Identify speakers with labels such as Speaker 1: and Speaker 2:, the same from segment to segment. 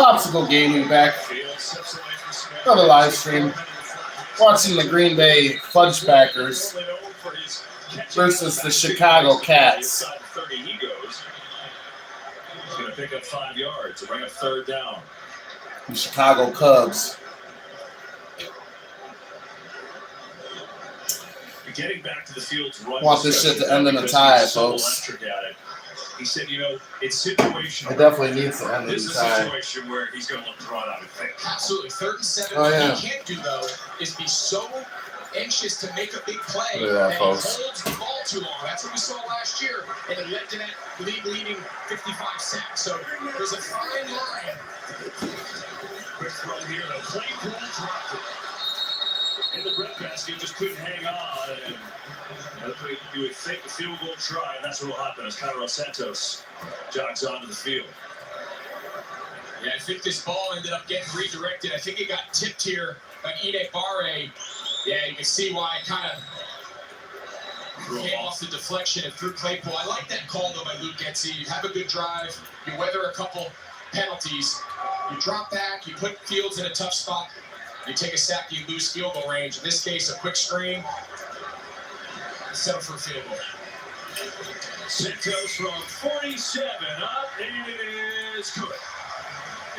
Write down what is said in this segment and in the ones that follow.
Speaker 1: Popsicle Gaming back. Another live stream. Watching the Green Bay Fudge Packers versus the Chicago Cats.
Speaker 2: He's going to pick up 5 yards to bring up third down.
Speaker 1: The Chicago Cubs.
Speaker 2: Getting back to the field to run.
Speaker 1: Want this shit to end in a tie, folks.
Speaker 2: He said, it's situational.
Speaker 1: It definitely needs to end in a tie.
Speaker 2: This is a situation where he's going to look to run, I would think.
Speaker 3: Absolutely. 3rd and 7.
Speaker 1: Oh, yeah.
Speaker 3: What he can't do, though, is be so anxious to make a big play
Speaker 1: Look at that,
Speaker 3: that
Speaker 1: folks.
Speaker 3: he holds the ball too long. That's what we saw last year, and it led to that leading 55 sacks. So there's a fine line.
Speaker 2: Quick throw here. The play pull dropped it. In the breadbasket, just couldn't hang on. And you would think the field goal try, and that's what will happen as Cairo Santos jogs onto the field.
Speaker 3: Yeah, I think this ball ended up getting redirected. I think it got tipped here by Ine Barre. Yeah, you can see why it kind of came off the deflection and threw Claypool. I like that call, though, by Luke Getsy. You have a good drive. You weather a couple penalties. You drop back. You put Fields in a tough spot. You take a sack, you lose field goal range. In this case, a quick screen. Set up for a field goal.
Speaker 2: Santos from 47 up, and it is good.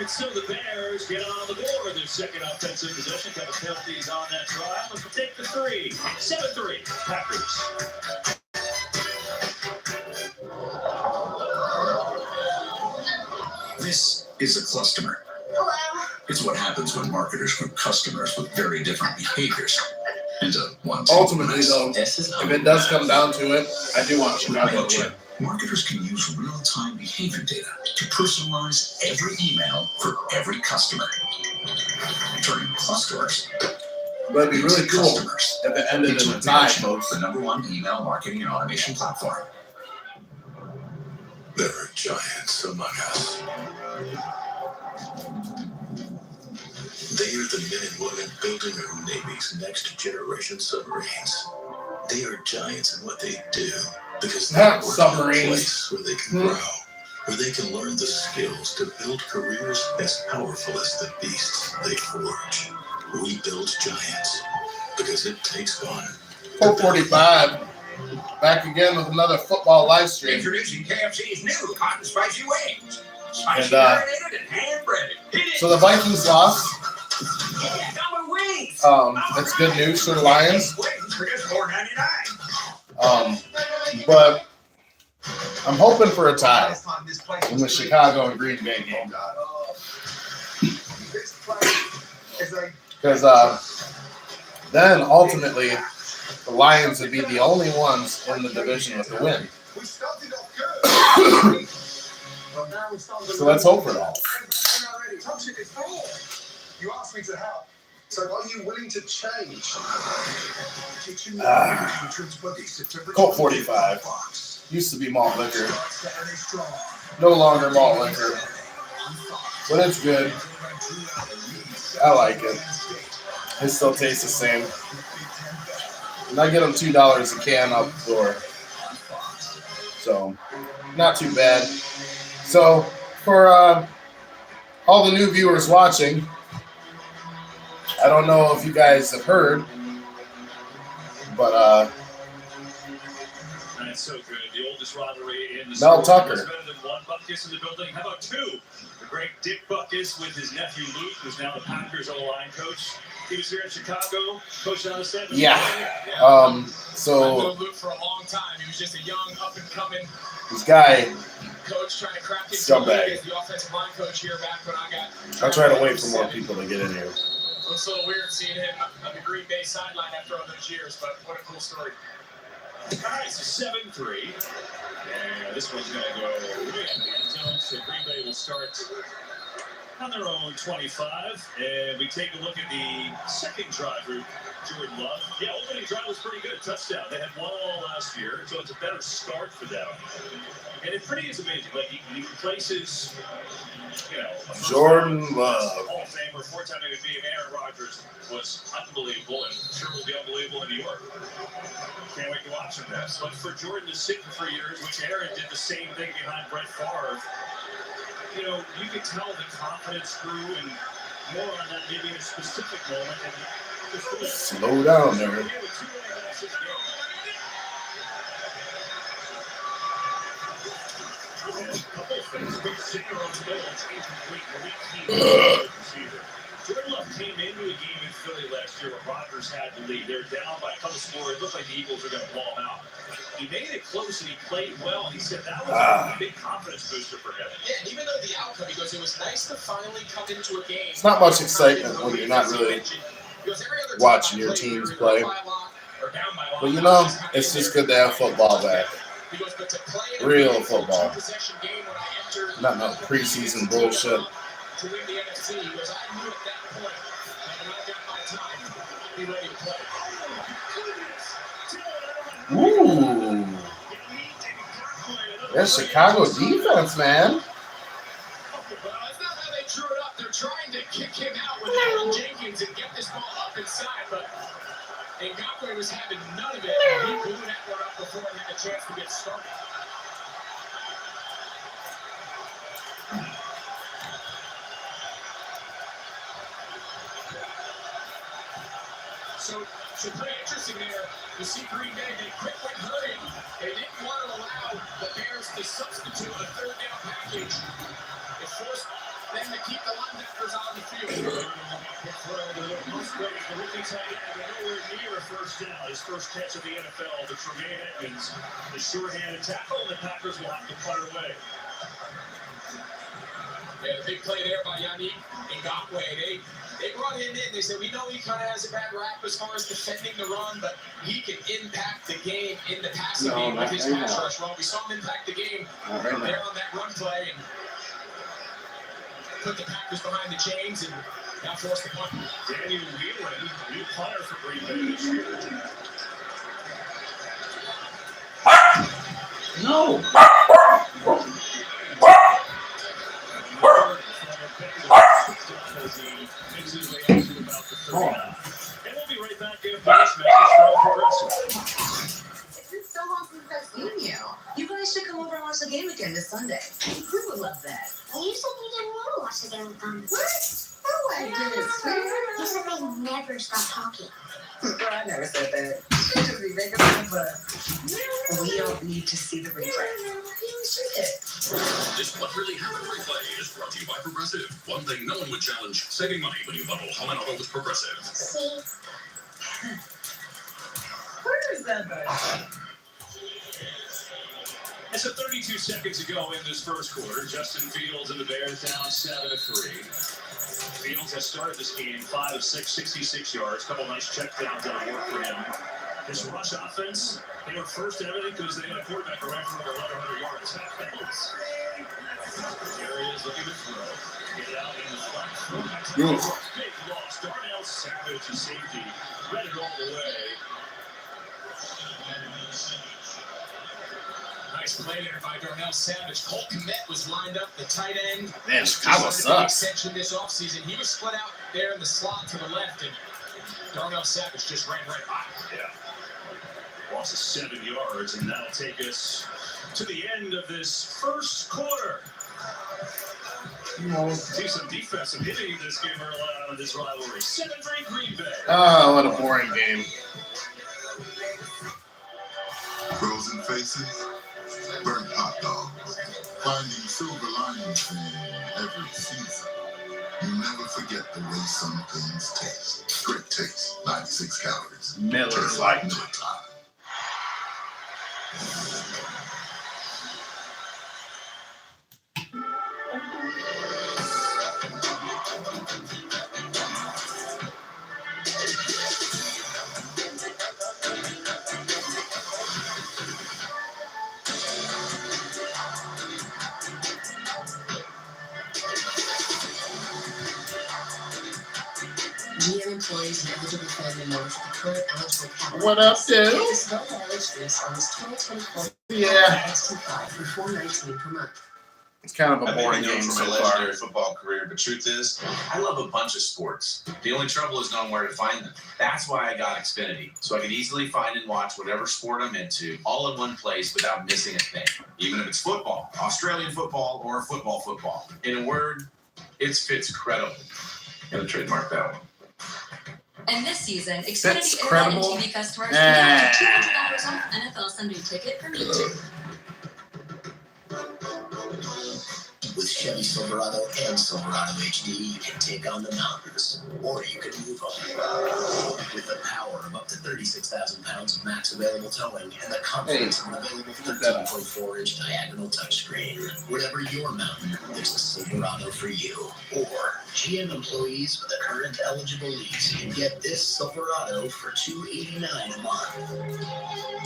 Speaker 2: And so the Bears get on the board. Their second offensive possession. Got the penalties on that drive. Let's take the 3. 7-3. Packers.
Speaker 4: This is a cluster.
Speaker 5: Hello.
Speaker 4: It's what happens when marketers group customers with very different behaviors into one.
Speaker 1: Ultimately, though, if it does come down to it, I do want Chicago to win.
Speaker 4: Marketers can use real-time behavior data to personalize every email for every customer, turning customers.
Speaker 1: But it'd be really cool
Speaker 4: customers
Speaker 1: if it ended in a tie, folks.
Speaker 4: The #1 email marketing and automation platform.
Speaker 6: There are giants among us. They are the men and women building our Navy's next generation submarines. They are giants in what they do because they
Speaker 1: Not
Speaker 6: work
Speaker 1: submarines.
Speaker 6: in a place where they can grow, where they can learn the skills to build careers as powerful as the beasts they forge. We build giants because it takes one.
Speaker 1: 445. Back again with another football live stream.
Speaker 7: Introducing KFC's new hot and spicy wings. Spicy
Speaker 1: And,
Speaker 7: marinated and hand-breaded.
Speaker 1: So the Vikings lost.
Speaker 7: Yeah, double wings.
Speaker 1: It's good news for the Lions.
Speaker 7: Wings for just $4.99.
Speaker 1: But I'm hoping for a tie in the Chicago and Green Bay game. Because then ultimately the Lions would be the only ones in the division with a win. So let's hope for that.
Speaker 8: You asked me to help. So are you willing to change?
Speaker 1: Colt 45. Used to be malt liquor. No longer malt liquor. But it's good. I like it. It still tastes the same. And I get them $2 a can out the door. So, not too bad. So, for all the new viewers watching, I don't know if you guys have heard, but
Speaker 2: That's so good. The oldest rivalry in the
Speaker 1: Mel
Speaker 2: sport.
Speaker 1: Tucker.
Speaker 2: It's better than one Butkus in the building. How about 2? The great Dick Butkus with his nephew Luke, who's now the Packers O-line coach. He was here in Chicago, coached on the set.
Speaker 1: yeah.
Speaker 3: I've
Speaker 1: So
Speaker 3: known Luke for a long time. He was just a young, up-and-coming
Speaker 1: this guy,
Speaker 3: coach trying to crack into the
Speaker 1: Scumbag.
Speaker 3: league as the offensive line coach here back when I got.
Speaker 1: I'll try to wait for more people to get in here.
Speaker 3: Looks a little weird seeing him on the Green Bay sideline after all those years, but what a cool story.
Speaker 2: All right, so 7-3. And this one's going to go way up the end zone. So Green Bay will start on their own 25. And we take a look at the second drive route, Jordan Love. Yeah, opening drive was pretty good. Touchdown. They had 1 all last year, so it's a better start for them. And it pretty is amazing. Like, he replaces, a
Speaker 1: Jordan Love.
Speaker 2: Hall of Famer, 4-time MVP, and Aaron Rodgers was unbelievable and sure will be unbelievable in New York. Can't wait to watch him this. But for Jordan to sit for 3 years, which Aaron did the same thing behind Brett Favre, you know, you could tell the confidence grew and more on that maybe in a specific moment. And
Speaker 1: slow down there.
Speaker 2: Jordan Love came into a game in Philly last year where Rodgers had the lead. They're down by a couple scores. It looked like the Eagles were going to blow them out. He made it close and he played well. He said that was a big confidence booster for him.
Speaker 3: Yeah, and even though the outcome, he goes, it was nice to finally come into a game.
Speaker 1: It's not much excitement when you're not really watching your teams play. But you know, it's just good to have football back. Real football. Not no preseason bullshit.
Speaker 3: To win the NFC, he goes, I knew at that point that when I got my time, I'd be ready to play.
Speaker 1: Ooh. There's Chicago defense, man.
Speaker 3: Well, it's not how they drew it up. They're trying to kick him out with Alan Jenkins and get this ball up inside, but Ngakoue was having none of it. He blew that one up before he had a chance to get started. So pretty interesting there. You see Green Bay, they quick went hurrying. They didn't want to allow the Bears to substitute a third down package. It forced them to keep the linebackers on the field.
Speaker 2: Most players, the rookie tight end, nowhere near a first down. His first catch of the NFL, the Tremaine Edmonds, the short-handed tackle, and the Packers will have to punt it away.
Speaker 3: Yeah, the big play there by Yannick Ngakoue. They brought him in. They said, we know he kind of has a bad rap as far as defending the run, but he can impact the game in the passing game with his pass rush. Well, we saw him impact the game there on that run play and put the Packers behind the chains and now force the punt.
Speaker 2: Daniel Whelan, new punter for Green Bay this year.
Speaker 1: No.
Speaker 2: And we'll be right back after this message from Progressive.
Speaker 5: It's been so long since I've seen you. You guys should come over and watch the game again this Sunday. We would love that.
Speaker 9: Well, you said you didn't want to watch the game with them.
Speaker 5: What? No, I didn't.
Speaker 9: You said they never stop talking.
Speaker 5: I never said that. Because we make them, but we don't need to see the replay.
Speaker 6: This What Really Happened replay is brought to you by Progressive. One thing no one would challenge, saving money when you bundle home and auto with Progressive.
Speaker 9: See?
Speaker 5: Where is that bird?
Speaker 2: And so 32 seconds ago in this first quarter, Justin Fields and the Bears down 7-3. Fields has started this game 5 of 6, 66 yards. Couple nice check downs that work for him. His rush offense, they were first in everything because they had a quarterback who ran for over 1,100 yards. Gary is looking to throw. Get out in the front. Big loss. Darnell Savage, his safety, read it all the way.
Speaker 3: Nice play there by Darnell Savage. Cole Kmet was lined up, the tight end.
Speaker 1: Man, Chicago sucks.
Speaker 3: Extension this offseason. He was split out there in the slot to the left, and Darnell Savage just ran right by.
Speaker 2: Yeah. Loss of 7 yards, and that'll take us to the end of this first quarter. See some defensive hitting in this game early on in this rivalry. 7-3 Green Bay.
Speaker 1: Oh, what a boring game.
Speaker 10: Frozen faces, burnt hot dogs, finding silver linings in every season. You never forget the way some things taste. Great taste, 96 calories.
Speaker 1: Miller
Speaker 10: Tastes
Speaker 1: Lite.
Speaker 10: Miller Time.
Speaker 5: GM employees and eligible family members of the current eligible capital.
Speaker 1: What up, dude?
Speaker 5: This no mileage lease on this 2024
Speaker 1: Yeah.
Speaker 5: XT5 for $419 per month.
Speaker 1: It's kind of a
Speaker 11: I've been
Speaker 1: boring
Speaker 11: known
Speaker 1: game
Speaker 11: for
Speaker 1: so
Speaker 11: my
Speaker 1: far.
Speaker 11: legendary football career, but truth is, I love a bunch of sports. The only trouble is knowing where to find them. That's why I got Xfinity, so I can easily find and watch whatever sport I'm into, all in one place without missing a thing. Even if it's football, Australian football, or football. In a word, it's Fitzcredible. Gotta trademark that one.
Speaker 12: And this season,
Speaker 1: That's
Speaker 12: Xfinity Internet and
Speaker 1: credible.
Speaker 12: TV customers can get $200 off NFL Sunday ticket from YouTube.
Speaker 4: With Chevy Silverado and Silverado HD, you can take on the mountains, or you can move them. With the power of up to 36,000 pounds of max available towing and the confidence of an available 13.4-inch diagonal touchscreen. Whatever your mountain, there's a Silverado for you. Or GM employees with a current eligible lease can get this Silverado for $289 a month.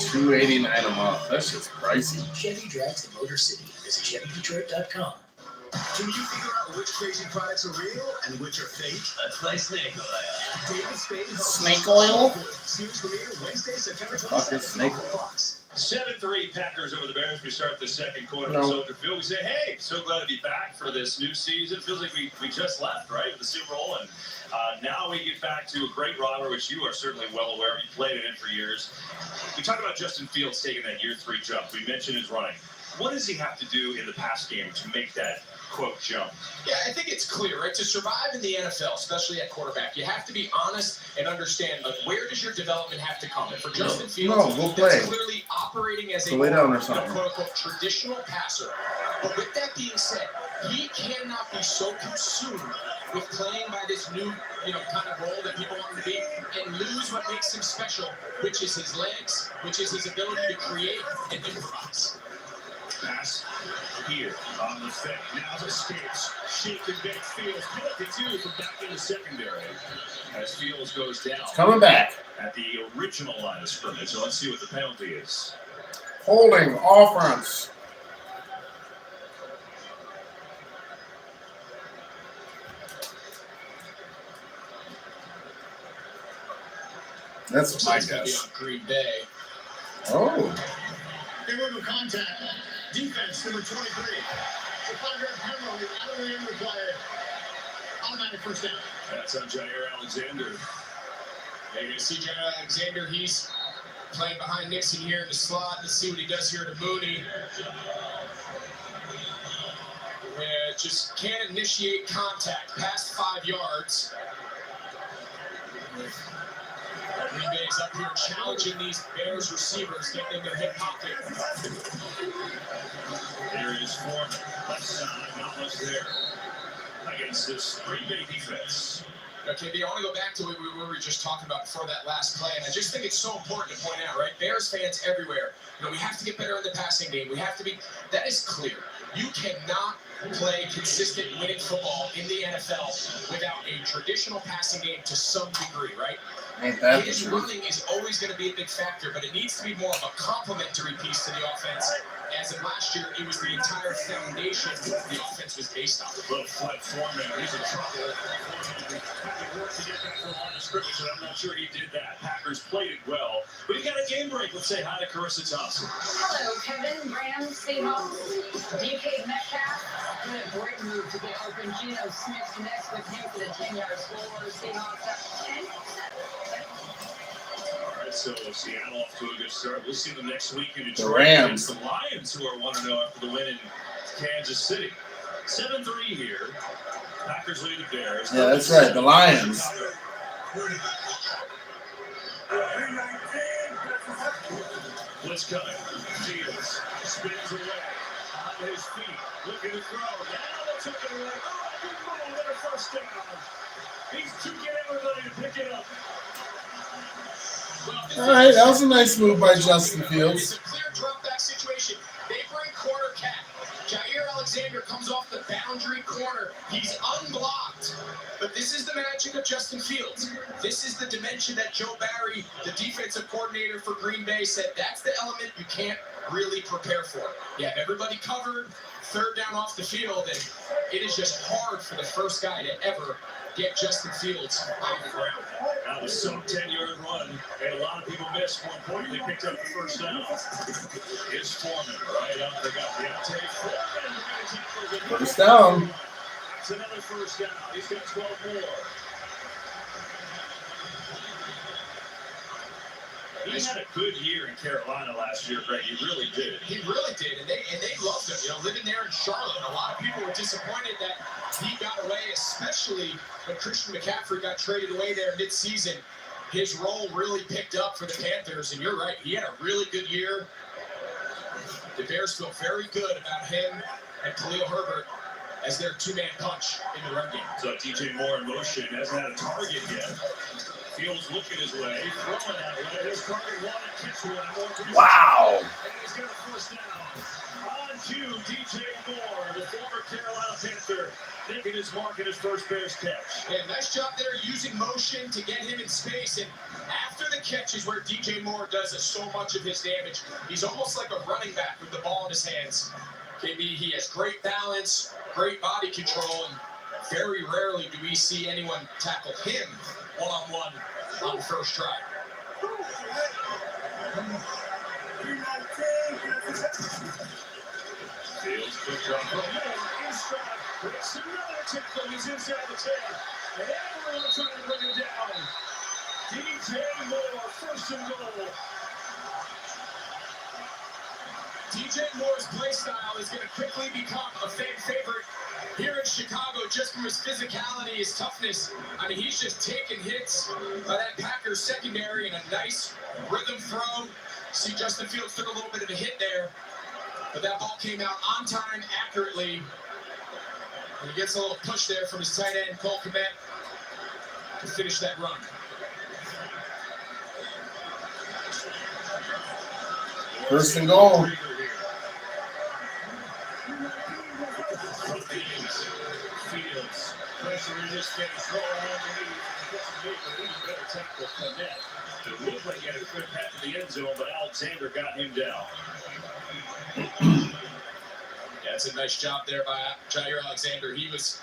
Speaker 1: $289 a month. That's just pricey.
Speaker 4: Chevy drives the Motor City. Visit ChevyDetroit.com.
Speaker 7: Can you figure out which crazy products are real and which are fake? Let's play Snake Oil. David Spade hosts
Speaker 1: Snake oil?
Speaker 7: Series premiere Wednesday, September
Speaker 1: Fuck is
Speaker 7: 27th.
Speaker 1: snake oil?
Speaker 7: Fox.
Speaker 2: 7-3 Packers over the Bears. We start the second quarter
Speaker 1: No.
Speaker 2: at Soldier Field. We say, hey, so glad to be back for this new season. Feels like we just left, right, with the Super Bowl. And now we get back to a great rivalry, which you are certainly well aware of. You played it in for years. We talked about Justin Fields taking that year 3 jump. We mentioned his running. What does he have to do in the pass game to make that, quote, jump?
Speaker 3: Yeah, I think it's clear, right? To survive in the NFL, especially at quarterback, you have to be honest and understand, like, where does your development have to come? And for Justin Fields,
Speaker 1: go
Speaker 3: that's
Speaker 1: play.
Speaker 3: clearly operating as
Speaker 1: Go
Speaker 3: a
Speaker 1: lay down or
Speaker 3: more,
Speaker 1: something.
Speaker 3: quote-unquote, traditional passer. But with that being said, he cannot be so consumed with playing by this new, kind of role that people want him to be and lose what makes him special, which is his legs, which is his ability to create and improvise.
Speaker 2: Pass here on the fake. Now escapes. Shaken back Fields. Penalty too from back in the secondary. As Fields goes down.
Speaker 1: Coming back.
Speaker 2: At the original line of scrimmage. So let's see what the penalty is.
Speaker 1: Holding offense. That's my
Speaker 3: It's going to be
Speaker 1: guess.
Speaker 3: on Green Bay.
Speaker 1: Oh.
Speaker 8: Illegal contact. Defense, number 23. The Thunder penalty out of the end of the play. Automatic first down.
Speaker 2: That's on Jair Alexander.
Speaker 3: Yeah, you're going to see Jair Alexander. He's playing behind Nixon here in the slot. Let's see what he does here to Mooney. Yeah, just can't initiate contact past 5 yards. Green Bay's up here challenging these Bears receivers, getting in their hip pocket.
Speaker 2: There is Foreman. Left side, not much there. Against this Green Bay defense.
Speaker 3: Okay, I want to go back to what we were just talking about before that last play, and I just think it's so important to point out, right? Bears fans everywhere, we have to get better in the passing game. We have to be, that is clear. You cannot play consistent winning football in the NFL without a traditional passing game to some degree, right?
Speaker 1: Ain't that
Speaker 3: His
Speaker 1: the truth?
Speaker 3: running is always going to be a big factor, but it needs to be more of a complementary piece to the offense. As of last year, it was the entire foundation the offense was based on.
Speaker 2: Little flat Foreman. He's in trouble. Had to work to get back to the line of scrimmage, and I'm not sure he did that. Packers played it well. But he got a game break. Let's say hi to Carissa Thompson.
Speaker 5: Hello, Kevin, Rams, Seahawks, DK Metcalf. What a great move to get open. Geno Smith connects with him for the 10-yard score. Seahawks up 10.
Speaker 2: All right, so Seattle off to a good start. We'll see them next week in
Speaker 1: The
Speaker 2: Detroit
Speaker 1: Rams.
Speaker 2: against the Lions, who are 1-0 after the win in Kansas City. 7-3 here. Packers lead the Bears.
Speaker 1: Yeah, that's right. The Lions.
Speaker 2: Blitz coming. Fields spins away. On his feet. Looking to throw. Now they took it away. Oh, good move. What a first down. He's to get everybody to pick it up.
Speaker 1: All right, that was a nice move by Justin Fields.
Speaker 3: It's a clear drop back situation. They bring corner cat. Jair Alexander comes off the boundary corner. He's unblocked. But this is the magic of Justin Fields. This is the dimension that Joe Barry, the defensive coordinator for Green Bay, said that's the element you can't really prepare for. Yeah, everybody covered, third down off the field, and it is just hard for the first guy to ever get Justin Fields on the ground.
Speaker 2: That was some 10-yard run, and a lot of people missed. More importantly, picked up the first down. It's Foreman right up. They got Deontay Foreman.
Speaker 1: First down.
Speaker 2: It's another first down. He's got 12 more. He had a good year in Carolina last year, Greg. He really did.
Speaker 3: He really did, and they loved him. You know, living there in Charlotte, a lot of people were disappointed that he got away, especially when Christian McCaffrey got traded away there mid-season. His role really picked up for the Panthers, and you're right, he had a really good year. The Bears feel very good about him and Khalil Herbert as their two-man punch in the run game.
Speaker 2: So DJ Moore in motion, hasn't had a target yet. Fields looking his way, throwing that way. There's Carter one and catch one.
Speaker 1: Wow.
Speaker 2: And he's got a first down. On to DJ Moore, the former Carolina Panther, making his mark in his first Bears catch.
Speaker 3: Yeah, nice job there using motion to get him in space. And after the catch is where DJ Moore does so much of his damage. He's almost like a running back with the ball in his hands. He has great balance, great body control, and very rarely do we see anyone tackle him one-on-one on the first try.
Speaker 2: Fields quick drop from Moore, inside, breaks another tackle, he's inside the 10, and everyone trying to bring him down. DJ Moore, first and goal.
Speaker 3: DJ Moore's play style is going to quickly become a fan favorite here in Chicago just from his physicality, his toughness. I mean, he's just taking hits by that Packers secondary in a nice rhythm throw. See, Justin Fields took a little bit of a hit there, but that ball came out on time, accurately. And he gets a little push there from his tight end, Cole Kmet, to finish that run.
Speaker 1: First and goal.
Speaker 2: Fields, pressure in this game, throw underneath. But even better tackle Kmet. It looked like he had a good pass to the end zone, but Alexander got him down.
Speaker 3: Yeah, it's a nice job there by Jair Alexander. He was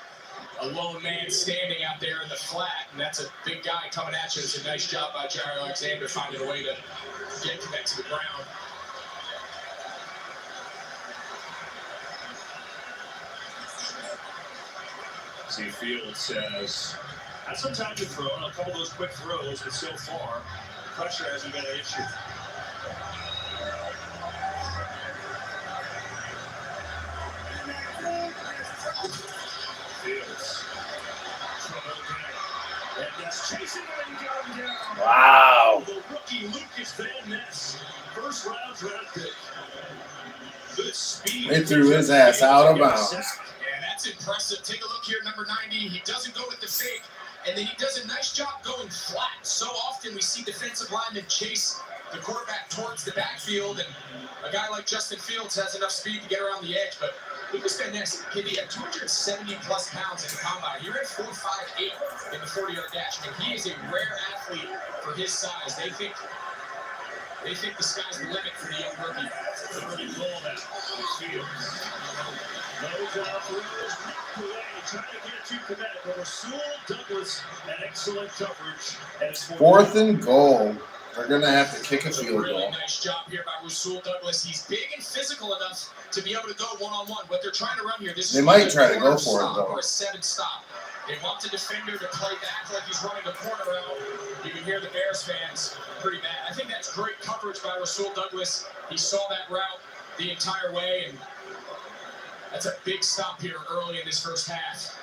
Speaker 3: a lone man standing out there in the flat, and that's a big guy coming at you. It's a nice job by Jair Alexander finding a way to get Kmet to the ground.
Speaker 2: See, Fields says, had some time to throw, and a couple of those quick throws, but so far, pressure hasn't been an issue. Fields. And that's chasing him and got him down.
Speaker 1: Wow.
Speaker 2: The rookie Lucas Van Ness, first round draft pick. Good speed.
Speaker 1: They threw his ass out of bounds.
Speaker 3: That's impressive. Take a look here, number 90. He doesn't go with the fake, and then he does a nice job going flat. So often we see defensive linemen chase the quarterback towards the backfield, and a guy like Justin Fields has enough speed to get around the edge, but Lucas Van Ness can be at 270-plus pounds in the combine. He ran 4.58 in the 40-yard dash. I mean, he is a rare athlete for his size. They think the sky's the limit for the young rookie.
Speaker 2: Early ball now. Fields. Those out throws, knocked away, trying to get to Kmet. But Rasul Douglas had excellent coverage. And
Speaker 1: Fourth and goal. They're going to have to kick a field
Speaker 3: Really
Speaker 1: goal.
Speaker 3: nice job here by Rasul Douglas. He's big and physical enough to be able to go one-on-one. What they're trying to run here, this
Speaker 1: They
Speaker 3: is
Speaker 1: might
Speaker 3: a
Speaker 1: try to go
Speaker 3: corner
Speaker 1: for it,
Speaker 3: stop
Speaker 1: though.
Speaker 3: or a 7 stop. They want the defender to play back like he's running the corner out. You can hear the Bears fans pretty mad. I think that's great coverage by Rasul Douglas. He saw that route the entire way, and that's a big stop here early in this first half.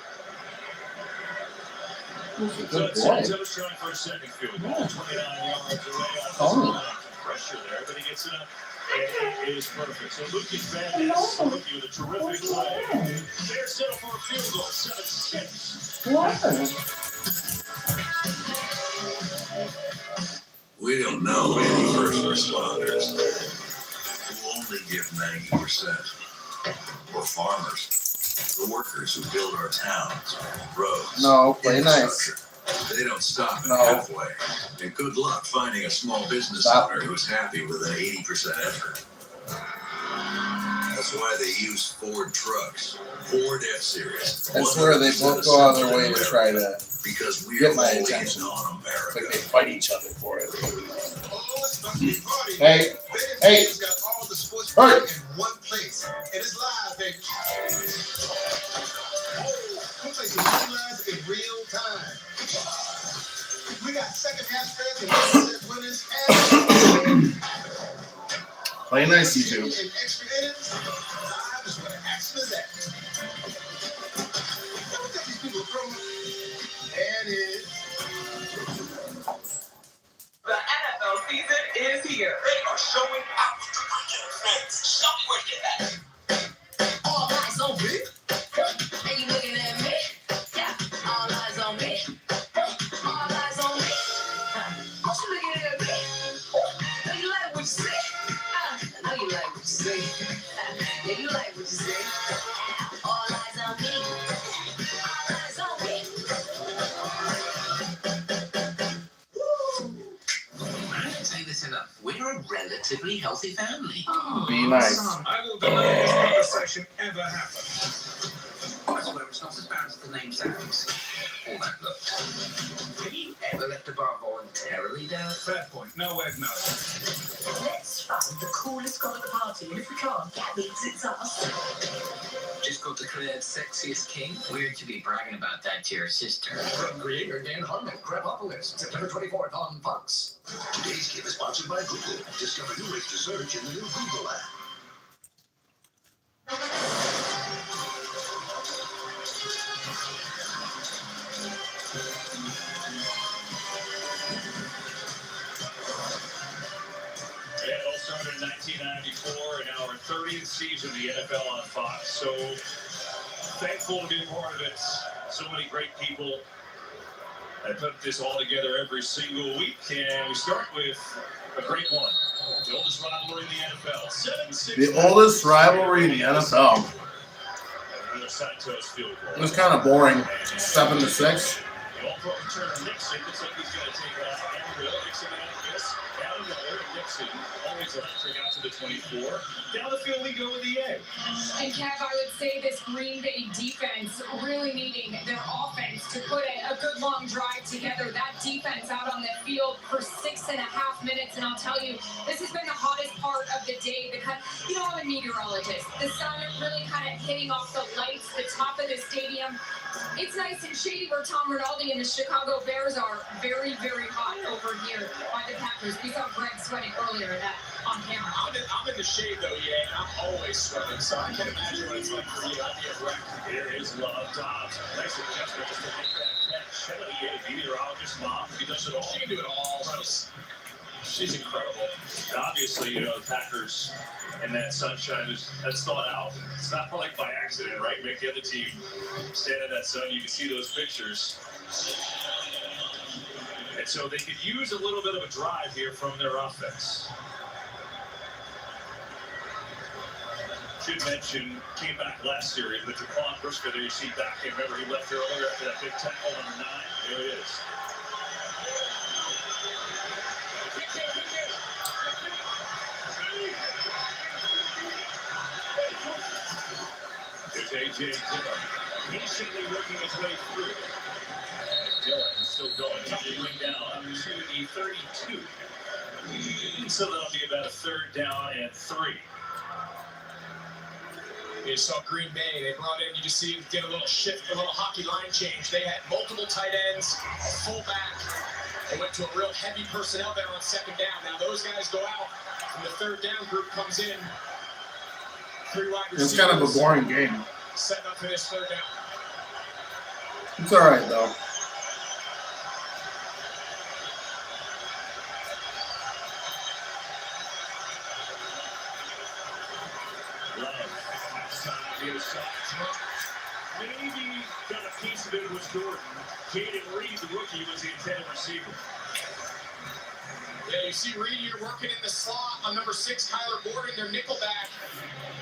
Speaker 2: So it's Santos trying for a second field goal, 29 yards away. Pressure there, but he gets it up. It is perfect. So Lucas Van Ness, rookie with a terrific play. They're settled for a field goal, 7-6.
Speaker 6: We don't know any first responders who only give 90%. Or farmers, the workers who build our towns, roads,
Speaker 1: No, play nice.
Speaker 6: infrastructure. They don't stop at
Speaker 1: No.
Speaker 6: halfway. And good luck finding a small business
Speaker 1: Stop.
Speaker 6: owner who's happy with an 80% effort. That's why they use Ford trucks. Ford F-Series.
Speaker 1: I swear they both go out of their way to try to
Speaker 6: Because we
Speaker 1: get
Speaker 6: are
Speaker 1: my
Speaker 6: always
Speaker 1: attention.
Speaker 6: on
Speaker 1: It's like
Speaker 6: America.
Speaker 1: they fight each other for it.
Speaker 7: Oh, it's about to be a party.
Speaker 1: Hey, hey,
Speaker 7: It's got all the sports
Speaker 1: hey.
Speaker 7: in one place. And it's live, baby. One place is live in real time. We got second half spreads and winners and
Speaker 1: Play nice, you two.
Speaker 7: and extra innings. Live is where the action is at. Look at these people from and it.
Speaker 13: The NFL season is here. They are showing out. Show me where you get that.
Speaker 7: All eyes on me.
Speaker 5: Are you looking at me? Yeah, all eyes on me. All eyes on me. What you looking at me? Know you like what you say? I know you like what you say. Yeah, you like what you say. All eyes on me. All eyes on me.
Speaker 4: I don't say this enough. We're a relatively healthy family.
Speaker 1: Be nice.
Speaker 2: I will deny this conversation ever happened.
Speaker 4: I swear it's not as bad as the name sounds. All that look. Have you ever left a bar voluntarily, Dad?
Speaker 2: Fair point. No way, no.
Speaker 13: Let's find the coolest guy at the party, and if we can't, that means it's us.
Speaker 4: Just got declared sexiest king? Weird to be bragging about that to your sister.
Speaker 7: From creator Dan Harmon, Crapopolis, September 24th on Fox.
Speaker 6: Today's game is sponsored by Google. Discover new ways to search in the new Google app.
Speaker 2: It all started in 1994 and our 30th season of the NFL on Fox. So thankful to be a part of it. So many great people that put this all together every single week. And we start with a great one. The oldest rivalry in the NFL. 7-6.
Speaker 1: The oldest rivalry in the NFL.
Speaker 2: Another Santos field goal.
Speaker 1: It was kind of boring. 7-6.
Speaker 2: The all-pro returner Nixon looks like he's going to take off. Amarillo, Nixon out this. Down the middle, Nixon always electric out to the 24. Down the field we go with the A.
Speaker 5: And Kev, I would say this Green Bay defense really needing their offense to put a good long drive together. That defense out on the field for 6.5 minutes, and I'll tell you, this has been the hottest part of the day because, you know, I'm a meteorologist. The sun really kind of hitting off the lights, the top of the stadium. It's nice and shady where Tom Rinaldi and the Chicago Bears are. Very, very hot over here by the Packers. We saw Greg sweating earlier on camera.
Speaker 3: I'm in the shade though, yeah, and I'm always sweating, so I can imagine what it's like for you. I'd be a wreck.
Speaker 2: Here is Love Dobbs. Nice adjustment just to make that catch. Chatelier, meteorologist mom. He does it all.
Speaker 3: She can do it all. She's incredible.
Speaker 2: Obviously, you know, the Packers and that sunshine that's thought out. It's not like by accident, right? Make the other team stand in that sun. You can see those pictures. And so they could use a little bit of a drive here from their offense. Should mention, came back last series, but Jaquan Brisker, there you see back in. Remember, he left earlier after that big tackle, number 9. There it is. There's A.J. Dillon, patiently working his way through. And Dillon is still going. A.J. going down to the 32. So that'll be about a 3rd down and 3.
Speaker 3: You saw Green Bay. They brought in, you just see get a little shift, a little hockey line change. They had multiple tight ends, a fullback. They went to a real heavy personnel there on 2nd down. Now those guys go out, and the 3rd down group comes in. 3 wide receivers.
Speaker 1: It's kind of a boring game.
Speaker 3: Setting up for this 3rd down.
Speaker 1: It's all right though.
Speaker 2: Maybe got a piece of it was Jordan. Jaden Reed, the rookie, was the intended receiver.
Speaker 3: Yeah, you see Reed here working in the slot on number 6, Kyler Gordon, their nickel back.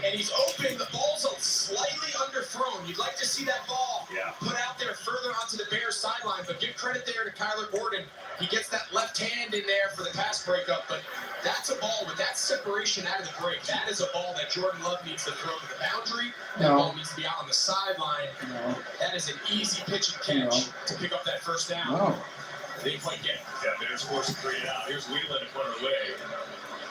Speaker 3: And he's open. The ball's slightly underthrown. You'd like to see that ball put out there further onto the Bears sideline. But give credit there to Kyler Gordon. He gets that left hand in there for the pass breakup. But that's a ball with that separation out of the break. That is a ball that Jordan Love needs to throw to the boundary. That
Speaker 1: No.
Speaker 3: ball needs to be out on the sideline.
Speaker 1: No.
Speaker 3: That is an easy pitch and catch to pick up that first down.
Speaker 1: No.
Speaker 3: They didn't quite get it.
Speaker 2: Yeah, Bears forced to 3 it out. Here's Wheelan to put it away.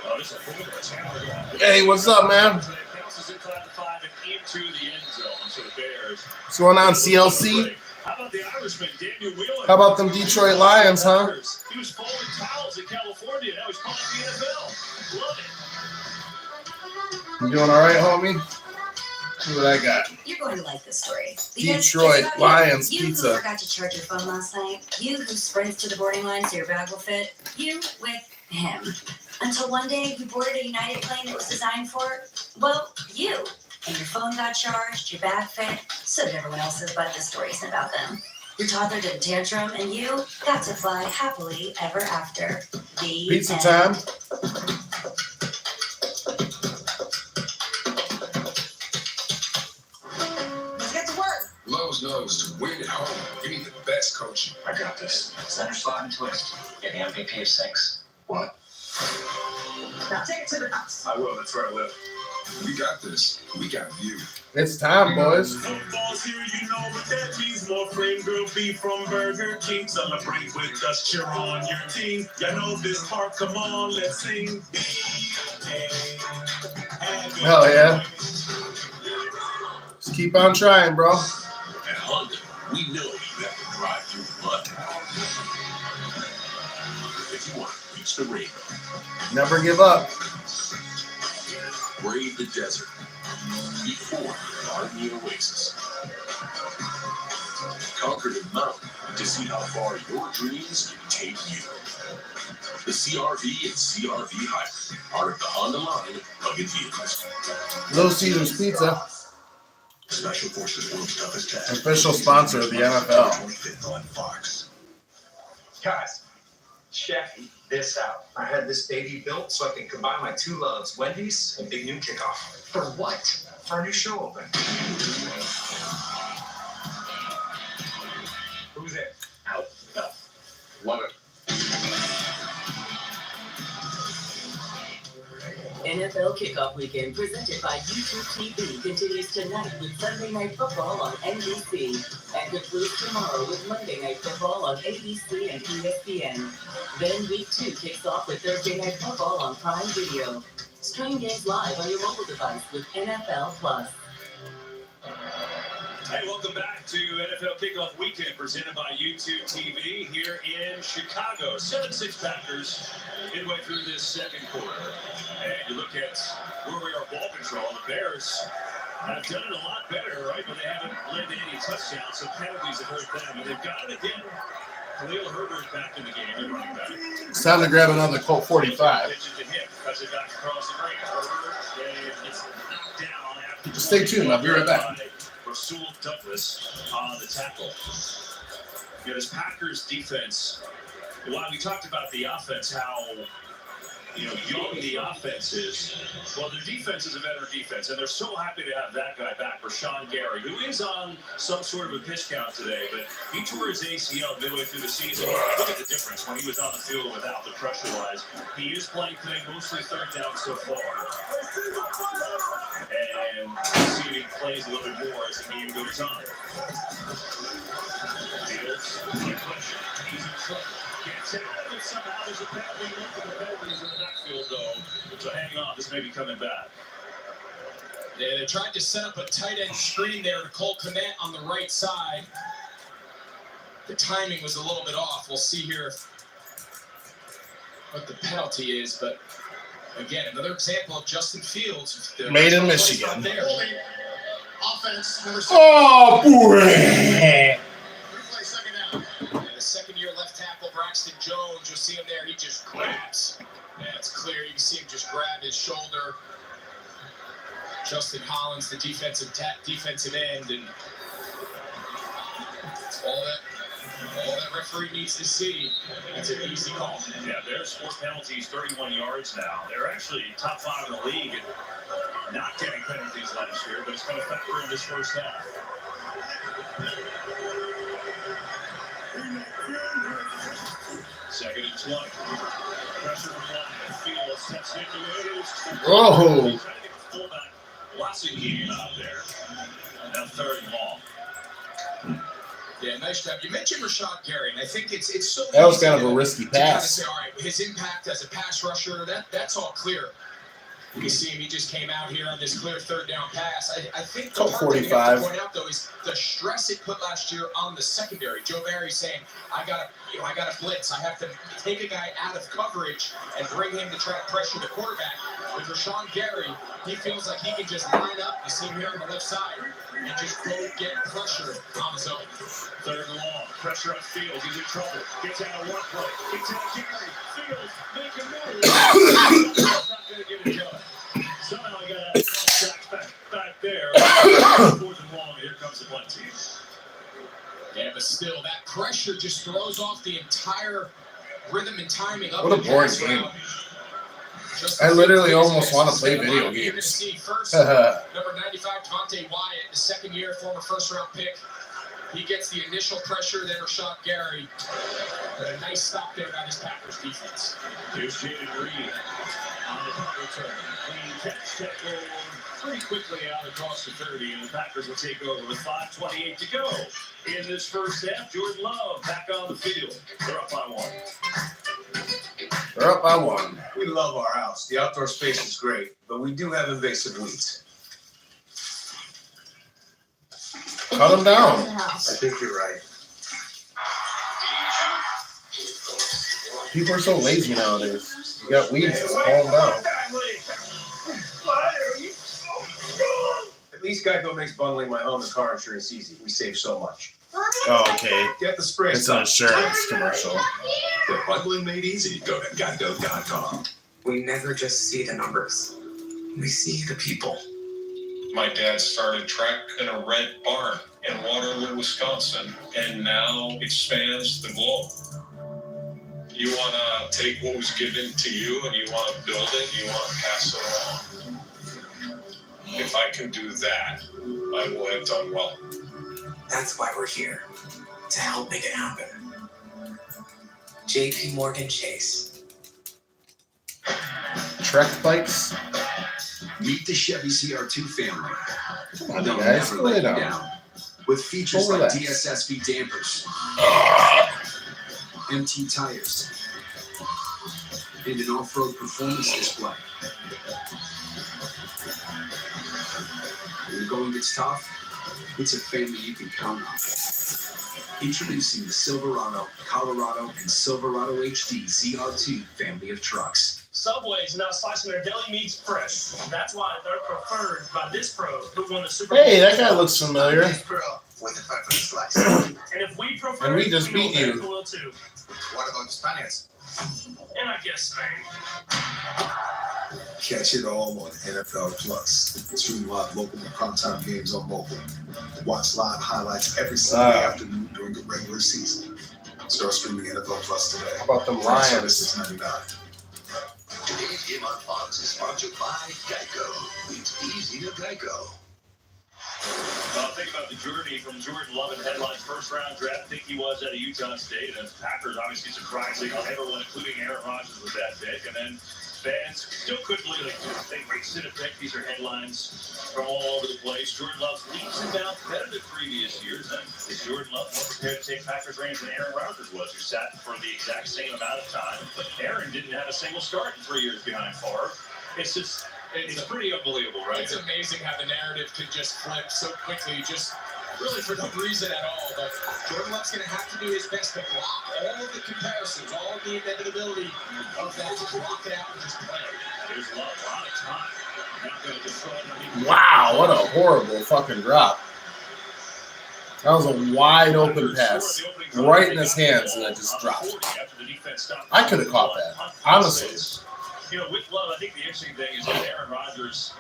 Speaker 2: Oh, this is a full touchdown.
Speaker 1: Hey, what's up, man?
Speaker 2: So it bounces inside the 5 and into the end zone. So the Bears.
Speaker 1: What's going on, CLC?
Speaker 2: How about the Irishman, Daniel Wheelan?
Speaker 1: How about them Detroit Lions, huh?
Speaker 2: He was folding towels in California. Now he's calling the NFL. Love it.
Speaker 1: You doing all right, homie? See what I got.
Speaker 12: You're going to like this story. Because
Speaker 1: Detroit
Speaker 12: it's about
Speaker 1: Lions
Speaker 12: you. You
Speaker 1: pizza.
Speaker 12: who forgot to charge your phone last night. You who sprints to the boarding line so your bag will fit. You with him. Until one day you boarded a United plane that was designed for, well, you. And your phone got charged, your bag fit, so did everyone else's, but the story isn't about them. Your toddler did a tantrum, and you got to fly happily ever after. The
Speaker 1: Pizza
Speaker 12: end.
Speaker 1: time.
Speaker 13: Let's get to work.
Speaker 14: Lowe's knows to win at home. You need the best coaching.
Speaker 4: I got this. Center slot and twist. Get the MVP of 6.
Speaker 14: What?
Speaker 13: Now take it to the house.
Speaker 14: I will. That's where I live. We got this. We got you.
Speaker 1: It's time, boys.
Speaker 2: Football's here, you know what that means. More flame grilled beef from Burger King. Celebrate with us, cheer on your team. Y'all know this part, come on, let's sing.
Speaker 1: Hell yeah. Just keep on trying, bro.
Speaker 6: At Honda, we know you have to drive through the mud. If you want to reach the rainbow,
Speaker 1: Never give up.
Speaker 6: brave the desert, before garden the oasis, conquer the mountain to see how far your dreams can take you. The CRV and CRV Hybrid, part of the Honda line of rugged vehicles.
Speaker 1: Little Caesars Pizza,
Speaker 6: Special Forces World's Toughest Test.
Speaker 1: official sponsor of the NFL.
Speaker 6: 25th on Fox.
Speaker 15: Guys, check this out. I had this baby built so I can combine my two loves, Wendy's and Big Noon Kickoff. For what? For our new show open. Who's it?
Speaker 6: Out. Love it.
Speaker 16: NFL Kickoff Weekend presented by YouTube TV continues tonight with Sunday Night Football on NBC and concludes tomorrow with Monday Night Football on ABC and ESPN. Then Week 2 kicks off with Thursday Night Football on Prime Video. Stream games live on your mobile device with NFL Plus.
Speaker 2: Hey, welcome back to NFL Kickoff Weekend presented by YouTube TV here in Chicago. 7-6 Packers midway through this second quarter. And you look at where we are ball control. The Bears have done it a lot better, right? But they haven't led to any touchdowns, so penalties have hurt them. And they've got it again. Khalil Herbert back in the game. They're running back.
Speaker 1: It's time to grab another Colt 45.
Speaker 2: Cuts it back across the ring. Herbert gets knocked down after.
Speaker 1: Just stay tuned. I'll be right back.
Speaker 2: Rasul Douglas on the tackle. You know, this Packers defense, while we talked about the offense, how young the offense is, well, their defense is a veteran defense, and they're so happy to have that guy back, Rashawn Gary, who is on some sort of a pitch count today, but he tore his ACL midway through the season. Look at the difference when he was on the field without the pressure-wise. He is playing today, mostly third down so far. And see if he plays a little bit more as the game goes on. Fields, easy trouble. Gets it out of it somehow. There's a penalty. Look at the penalties in the backfield, though. So hang on, this may be coming back.
Speaker 3: Yeah, they tried to set up a tight end screen there to Cole Kmet on the right side. The timing was a little bit off. We'll see here what the penalty is, but again, another example of Justin Fields.
Speaker 1: Made in Michigan.
Speaker 8: Offense, number 7.
Speaker 1: Oh, boy.
Speaker 8: Replay, second down.
Speaker 3: And the second-year left tackle, Braxton Jones, you'll see him there. He just grabs. Yeah, it's clear. You can see him just grab his shoulder. Justin Hollins, the defensive end, and all that referee needs to see. It's an easy call.
Speaker 2: Yeah, there's 4 penalties, 31 yards now. They're actually top 5 in the league and not getting penalties last year, but it's going to factor in this first half. Second and 20. Pressure from Lions. Fields steps into it.
Speaker 1: Oh.
Speaker 2: Fullback Washington out there. Now third and long.
Speaker 3: Yeah, nice job. You mentioned Rashawn Gary, and I think it's so.
Speaker 1: That was
Speaker 3: easy
Speaker 1: kind of a
Speaker 3: to-
Speaker 1: risky
Speaker 3: to kind of
Speaker 1: pass.
Speaker 3: say, all right, his impact as a pass rusher, that's all clear. You can see him. He just came out here on this clear third down pass. I think the
Speaker 1: About
Speaker 3: part that we have
Speaker 1: 45.
Speaker 3: to point out though is the stress it put last year on the secondary. Joe Barry saying, I gotta blitz. I have to take a guy out of coverage and bring him to try to pressure the quarterback. With Rashawn Gary, he feels like he can just line up. You see him here on the left side and just go get pressure on his own.
Speaker 2: Third and long. Pressure on Fields. He's in trouble. Gets out of one play. Gets out Gary. Fields make a move. That's not going to give it a go. Somehow he got out of tracks back there. Fourth and long. Here comes the punt team.
Speaker 3: Yeah, but still, that pressure just throws off the entire rhythm and timing of
Speaker 1: What a
Speaker 3: the
Speaker 1: boring
Speaker 3: pass
Speaker 1: game.
Speaker 3: route. Just
Speaker 1: I literally
Speaker 3: as
Speaker 1: almost want to play
Speaker 3: you're
Speaker 1: video
Speaker 3: gonna
Speaker 1: games.
Speaker 3: see first, number 95, Devontae Wyatt, the second year, former first-round pick. He gets the initial pressure, then Rashawn Gary. But a nice stop there by this Packers defense.
Speaker 2: Here's Jaden Reed on the punt return. Clean catch, tackle pretty quickly out across the 30, and the Packers will take over with 5:28 to go in this first half. Jordan Love back on the field. They're up by 1.
Speaker 1: They're up by 1.
Speaker 17: We love our house. The outdoor space is great, but we do have invasive weeds.
Speaker 1: Cut them down.
Speaker 17: I think you're right.
Speaker 1: People are so lazy nowadays. You got weeds, just pull them down.
Speaker 17: At least Geico makes bundling my home and car insurance easy. We save so much.
Speaker 1: Oh, okay.
Speaker 17: Get the spray.
Speaker 1: It's an insurance commercial.
Speaker 6: For bundling made easy, go to Geico.com.
Speaker 15: We never just see the numbers. We see the people.
Speaker 18: My dad started track in a red barn in Waterloo, Wisconsin, and now it spans the globe. You want to take what was given to you and you want to build it, you want to pass it along. If I can do that, I will have done well.
Speaker 15: That's why we're here, to help make it happen. JP Morgan Chase.
Speaker 1: Trek bikes.
Speaker 19: Meet the Chevy CR2 family.
Speaker 1: Come on,
Speaker 19: They'll
Speaker 1: guys.
Speaker 19: never
Speaker 1: Lay
Speaker 19: let
Speaker 1: it
Speaker 19: you
Speaker 1: down.
Speaker 19: down. With features
Speaker 1: Go
Speaker 19: like
Speaker 1: relax.
Speaker 19: DSSV dampers, MT tires, and an off-road performance display. When the going gets tough, it's a family you can count on. Introducing the Silverado, Colorado, and Silverado HD ZR2 family of trucks.
Speaker 20: Subway's now slicing their deli meats fresh. That's why they're preferred by this pro who won the Super Bowl.
Speaker 1: Hey, that guy looks familiar.
Speaker 4: With the pepper slice.
Speaker 20: And if we prefer
Speaker 1: And we
Speaker 20: it,
Speaker 1: just
Speaker 20: know
Speaker 1: beat you.
Speaker 20: they will too.
Speaker 4: What about the Spaniards?
Speaker 20: And I guess Spain.
Speaker 14: Catch it all on NFL Plus. Stream live local and primetime games on mobile. Watch live highlights every Sunday afternoon during the regular season. Start streaming NFL Plus today.
Speaker 1: How about them
Speaker 14: Price
Speaker 1: Lions?
Speaker 14: is $6.99.
Speaker 6: Today's game on Fox is sponsored by Geico. It's easy to Geico.
Speaker 2: Well, think about the journey from Jordan Love in headlines first round draft. I think he was at a Utah State, and Packers obviously surprising everyone, including Aaron Rodgers, with that pick. And then fans still couldn't believe it. They wasted a pick. These are headlines from all over the place. Jordan Love's leaps and bounds better than previous years. And is Jordan Love more prepared to take Packers reins than Aaron Rodgers was, who sat for the exact same amount of time? But Aaron didn't have a single start in 3 years behind Favre. It's pretty unbelievable, right?
Speaker 3: It's amazing how the narrative can just flip so quickly, just really for no reason at all. But Jordan Love's going to have to do his best to block all of the comparisons, all of the inevitability of that, to block it out and just play.
Speaker 2: There's a lot of time. Not going to destroy
Speaker 1: Wow, what a horrible fucking drop. That was a wide open pass. Right in his hands, and that just dropped. I could have caught that. Honestly.
Speaker 2: You know, with Love, I think the interesting thing is that Aaron Rodgers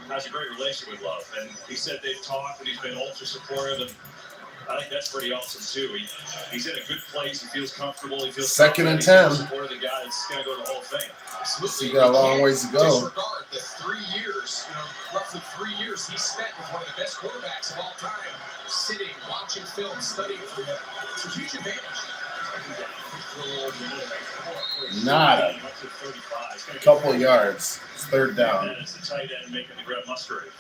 Speaker 2: has a great relationship with Love. And he said they've talked and he's been ultra supportive. And I think that's pretty awesome, too. He's in a good place. He feels comfortable. He feels
Speaker 1: Second and
Speaker 2: confident.
Speaker 1: 10.
Speaker 2: He's supportive of the guy that's going to go to the Hall of Fame.
Speaker 3: Absolutely.
Speaker 1: You got a long ways to go.
Speaker 3: Disregard the 3 years, roughly 3 years he spent with one of the best quarterbacks of all time, sitting, watching film, studying for him. It's a huge advantage.
Speaker 1: Not a couple yards. It's third down.
Speaker 2: And it's the tight end making the grab Musgrave.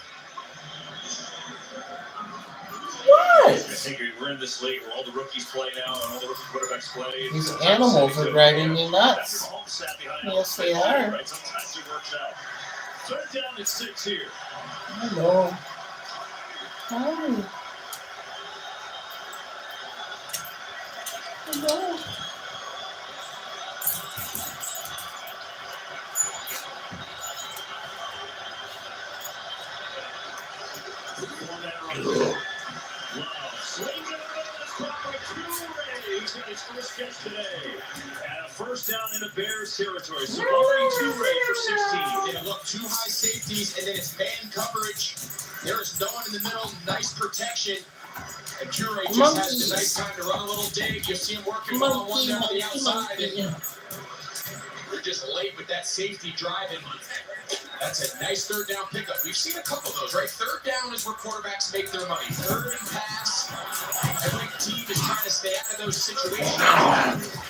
Speaker 1: What?
Speaker 2: I think we're in this late where all the rookies play now and all the rookie quarterbacks play.
Speaker 1: These animals are driving me nuts. Yes, they are.
Speaker 2: Right? Sometimes it works out. Third down at 6 here.
Speaker 1: Hello. Hi. Hello.
Speaker 2: He's got his first catch today. And a first down in the Bears territory. So already Toure for 16.
Speaker 3: They look 2 high safeties, and then it's man coverage. There's no one in the middle, nice protection. And Toure just has the nice time to run a little dig. You'll see him working one-on-one there on the outside. And we're just late with that safety driving. That's a nice third down pickup. We've seen a couple of those, right? Third down is where quarterbacks make their money. Third and pass. Every team is trying to stay out of those situations.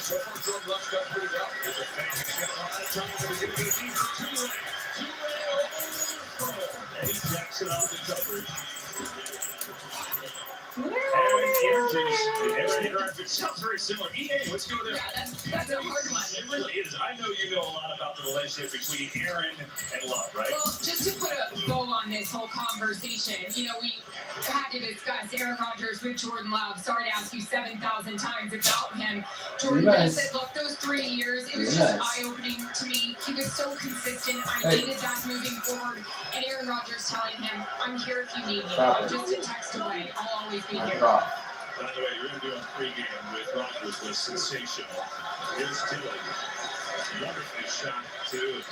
Speaker 3: So far, Jordan Love's done pretty well. There's a fan who's got a lot of time, but he's going to go deep for Toure.
Speaker 2: And he jacks it off the coverage. It sounds very similar. EA, let's go there.
Speaker 5: Yeah, that's a hard one.
Speaker 2: It really is. I know you know a lot about the relationship between Aaron and Love, right?
Speaker 5: Well, just to put a bow on this whole conversation, you know, we had to discuss Aaron Rodgers with Jordan Love. Sorry to ask you 7,000 times about him. Jordan said, look, those 3 years, it was just eye-opening to me. He was so consistent. I needed that moving forward. And Aaron Rodgers telling him, I'm here if you need me. I'm just a text away. I'll always be here.
Speaker 2: By the way, your interview on pregame with Rodgers was sensational. Here's Tilly. Wonderfully shot, too.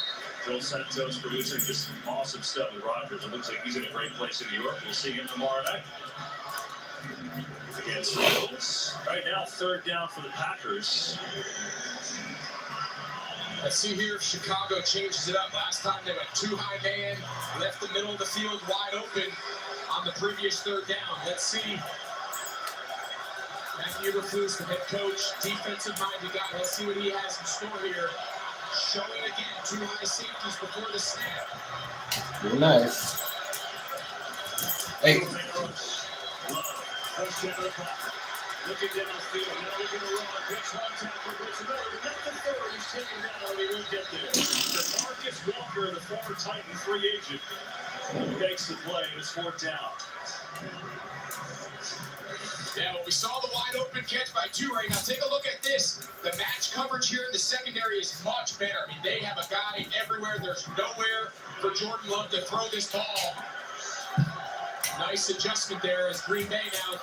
Speaker 2: Phil Santos producing just awesome stuff with Rodgers. It looks like he's in a great place in New York. We'll see him tomorrow night against the Bills. Right now, third down for the Packers.
Speaker 3: Let's see here if Chicago changes it up. Last time they went 2 high man, left the middle of the field wide open on the previous third down. Let's see. Matthew Eberflus, the head coach, defensive-minded guy. Let's see what he has in store here. Showing again 2 high safeties before the snap.
Speaker 1: Very nice. Hey.
Speaker 2: Looking down the field, now they're going to run. Gets one tackle, gets another. Nothing third. He's taken down, he won't get there. DeMarcus Walker, the former Titan free agent, makes the play, and it's 4th down.
Speaker 3: Yeah, well, we saw the wide open catch by Toure. Now take a look at this. The match coverage here in the secondary is much better. I mean, they have a guy everywhere. There's nowhere for Jordan Love to throw this ball. Nice adjustment there as Green Bay now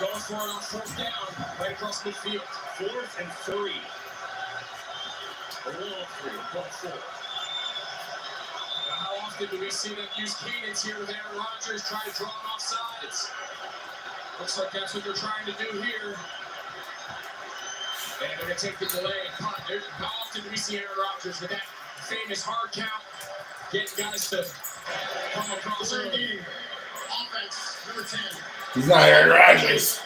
Speaker 3: going for it on 4th down, right across midfield.
Speaker 2: 4th and 3. A little 3, 1-4.
Speaker 3: Now, how often do we see them use cadence here with Aaron Rodgers trying to draw him off sides? Looks like that's what they're trying to do here. And they're going to take the delay and punt. How often do we see Aaron Rodgers with that famous hard count, getting guys to come across their game?
Speaker 8: Offense, number 10.
Speaker 1: He's not Aaron Rodgers.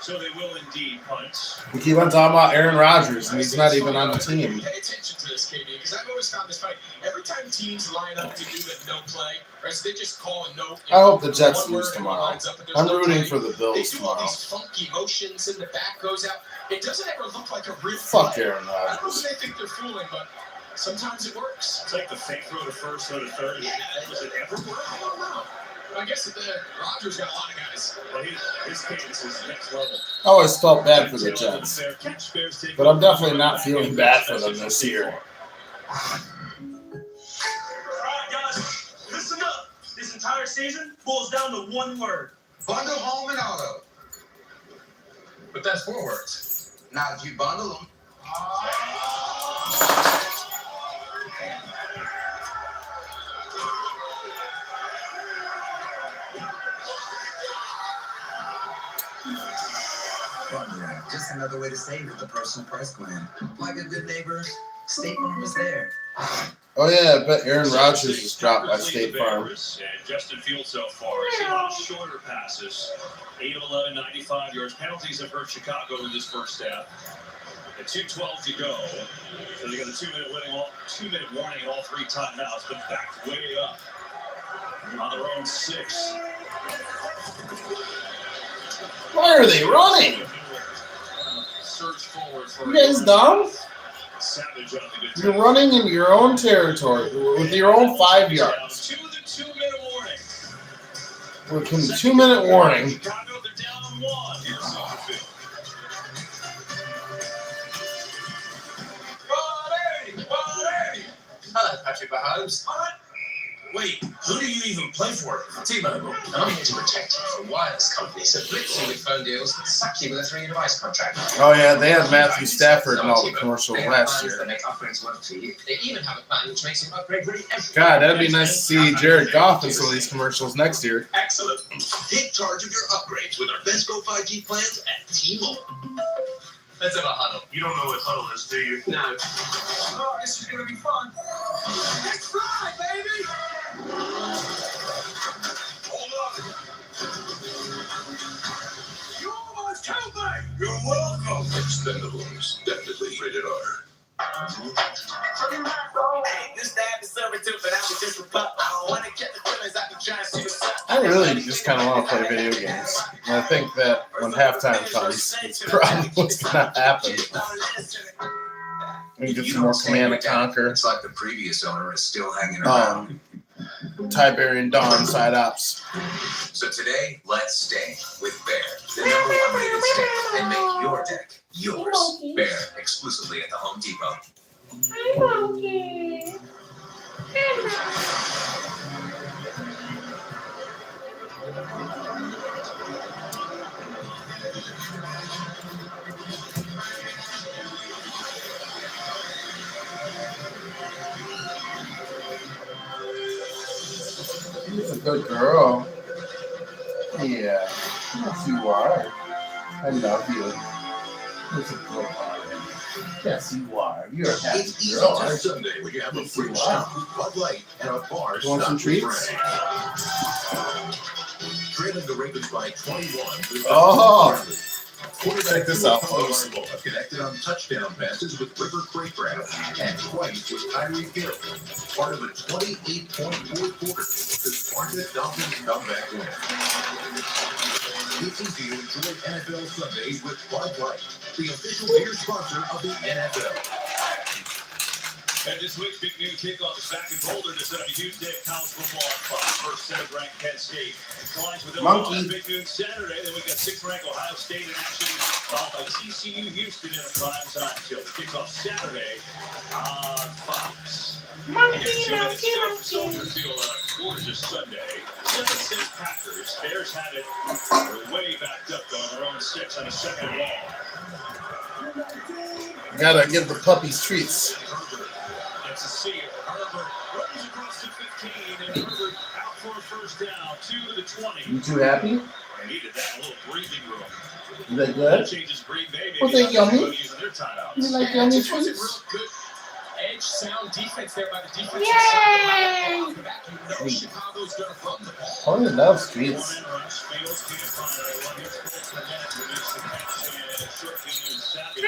Speaker 2: So they will indeed punt.
Speaker 1: We keep on talking about Aaron Rodgers, and he's not even on the team.
Speaker 3: Pay attention to this, KB, because I've always found this funny. Every time teams line up to do the no play, right, so they just call a no.
Speaker 1: I hope the Jets lose tomorrow. I'm rooting for the Bills
Speaker 3: they do all
Speaker 1: tomorrow.
Speaker 3: these funky motions, and the back goes out. It doesn't ever look like a real
Speaker 1: Fuck
Speaker 3: play.
Speaker 1: Aaron
Speaker 3: I don't know
Speaker 1: Rodgers.
Speaker 3: if they think they're fooling, but sometimes it works.
Speaker 2: It's like the fake throw to first, throw to third.
Speaker 3: Yeah.
Speaker 2: Does it ever work?
Speaker 3: I don't know. I guess that Rodgers got a lot of guys.
Speaker 2: Well, his cadence is next level.
Speaker 1: I always felt bad for the Jets, but I'm definitely not feeling bad for them this year.
Speaker 20: All right, guys, listen up. This entire season boils down to one word.
Speaker 7: Bundle home and auto.
Speaker 3: But that's 4 words.
Speaker 7: Not if you bundle them. Just another way to save with the personal price plan. Like a good neighbor, State Farm is there.
Speaker 1: Oh yeah, I bet Aaron Rodgers is dropped by State Farm.
Speaker 2: And Justin Fields so far has seen a lot of shorter passes. 8 of 11, 95 yards. Penalties have hurt Chicago in this first half. At 2:12 to go. So they got a 2-minute warning and all 3 timeouts, but back way up on their own 6.
Speaker 1: Why are they running?
Speaker 2: Surge forward for
Speaker 1: You guys dumb?
Speaker 2: Savage on the good
Speaker 1: You're running in your own territory with your own 5 yards.
Speaker 2: to the 2-minute warning.
Speaker 1: With a 2-minute warning.
Speaker 2: Chicago, they're down on 1. Here's Summerfield.
Speaker 15: Hello, Patrick Mahomes.
Speaker 4: Wait, who do you even play for? T-Mobile. And I'm here to protect you from wireless companies that blitz you with phone deals that suck you with a 3-year device contract.
Speaker 1: Oh yeah, they had Matthew Stafford in all the commercials
Speaker 4: They have
Speaker 1: last
Speaker 4: plans
Speaker 1: year.
Speaker 4: that make upgrades work for you. They even have a plan which makes you upgrade really every
Speaker 1: God, that'd be nice to see Jared Goff in some of these commercials next year.
Speaker 6: Excellent. Take charge of your upgrades with our Best Go 5G plans at T-Mobile.
Speaker 4: Let's have a huddle.
Speaker 18: You don't know what huddle is, do you?
Speaker 4: No.
Speaker 15: Oh, this is gonna be fun. Let's fly, baby!
Speaker 6: Hold on.
Speaker 15: You almost killed me!
Speaker 6: You're welcome. Expendables. Definitely rated R.
Speaker 15: Hey, this dad is serving too, but I was just a pup. I don't wanna get the feelings I can try and see what's up.
Speaker 1: I really just kind of want to play video games. And I think that when halftime comes, it's probably what's going to happen. We get some more Command and Conquer.
Speaker 6: It's like the previous owner is still hanging around.
Speaker 1: Tiberian Dawn side ops.
Speaker 6: So today, let's stay with Bear, the #1 rated stick, and make your deck yours. Bear, exclusively at the Home Depot.
Speaker 1: She's a good girl. Yeah. Yes, you are. I love you. You're a good boy. Yes, you are. You're a happy
Speaker 6: It's easy
Speaker 1: girl,
Speaker 6: to
Speaker 1: aren't you?
Speaker 6: Sunday when you have a
Speaker 1: Yes,
Speaker 6: free
Speaker 1: you
Speaker 6: shot
Speaker 1: are.
Speaker 6: with Bud Light and a bar.
Speaker 1: You want some treats?
Speaker 6: Trailing the Ravens by 21.
Speaker 1: Oh!
Speaker 6: Quarterback
Speaker 1: Check this out, folks.
Speaker 6: Connected on touchdown passes with River Craycraft and twice with Tyreek Hill. Part of a 28.4 quarter. The Spartans Dolphins comeback win. It's easy to enjoy NFL Sundays with Bud Light, the official beer sponsor of the NFL.
Speaker 2: And this week's big noon kickoff is back in Boulder to set up a huge day of college football on Fox. First, 7th-ranked Penn State collides with Illinois on big noon Saturday. Then we got 6th-ranked Ohio State in action, followed by TCU Houston in a prime time show. Kicks off Saturday on Fox. And it's 2 minutes start for Soldier Field on a gorgeous Sunday. 7-6 Packers. Bears have it. They're way backed up on their own 6 on a second and long.
Speaker 1: Gotta give the puppies treats.
Speaker 2: That's a see it. Herbert runs across the 15, and Herbert out for a first down, 2 to the 20.
Speaker 1: You too happy?
Speaker 2: And needed that little breathing room.
Speaker 1: Is that good?
Speaker 2: Changes Green Bay.
Speaker 1: Was it yummy?
Speaker 2: Using their timeouts.
Speaker 1: You like yummy
Speaker 3: Just wasn't
Speaker 1: treats?
Speaker 3: real good edge sound defense there by the defensive
Speaker 1: Yay!
Speaker 3: side. You know Chicago's going to run the ball.
Speaker 1: Tony loves treats.
Speaker 2: One in rush. Fields can't find it. One hits Colts for that. Release the catch and a short game. Savage.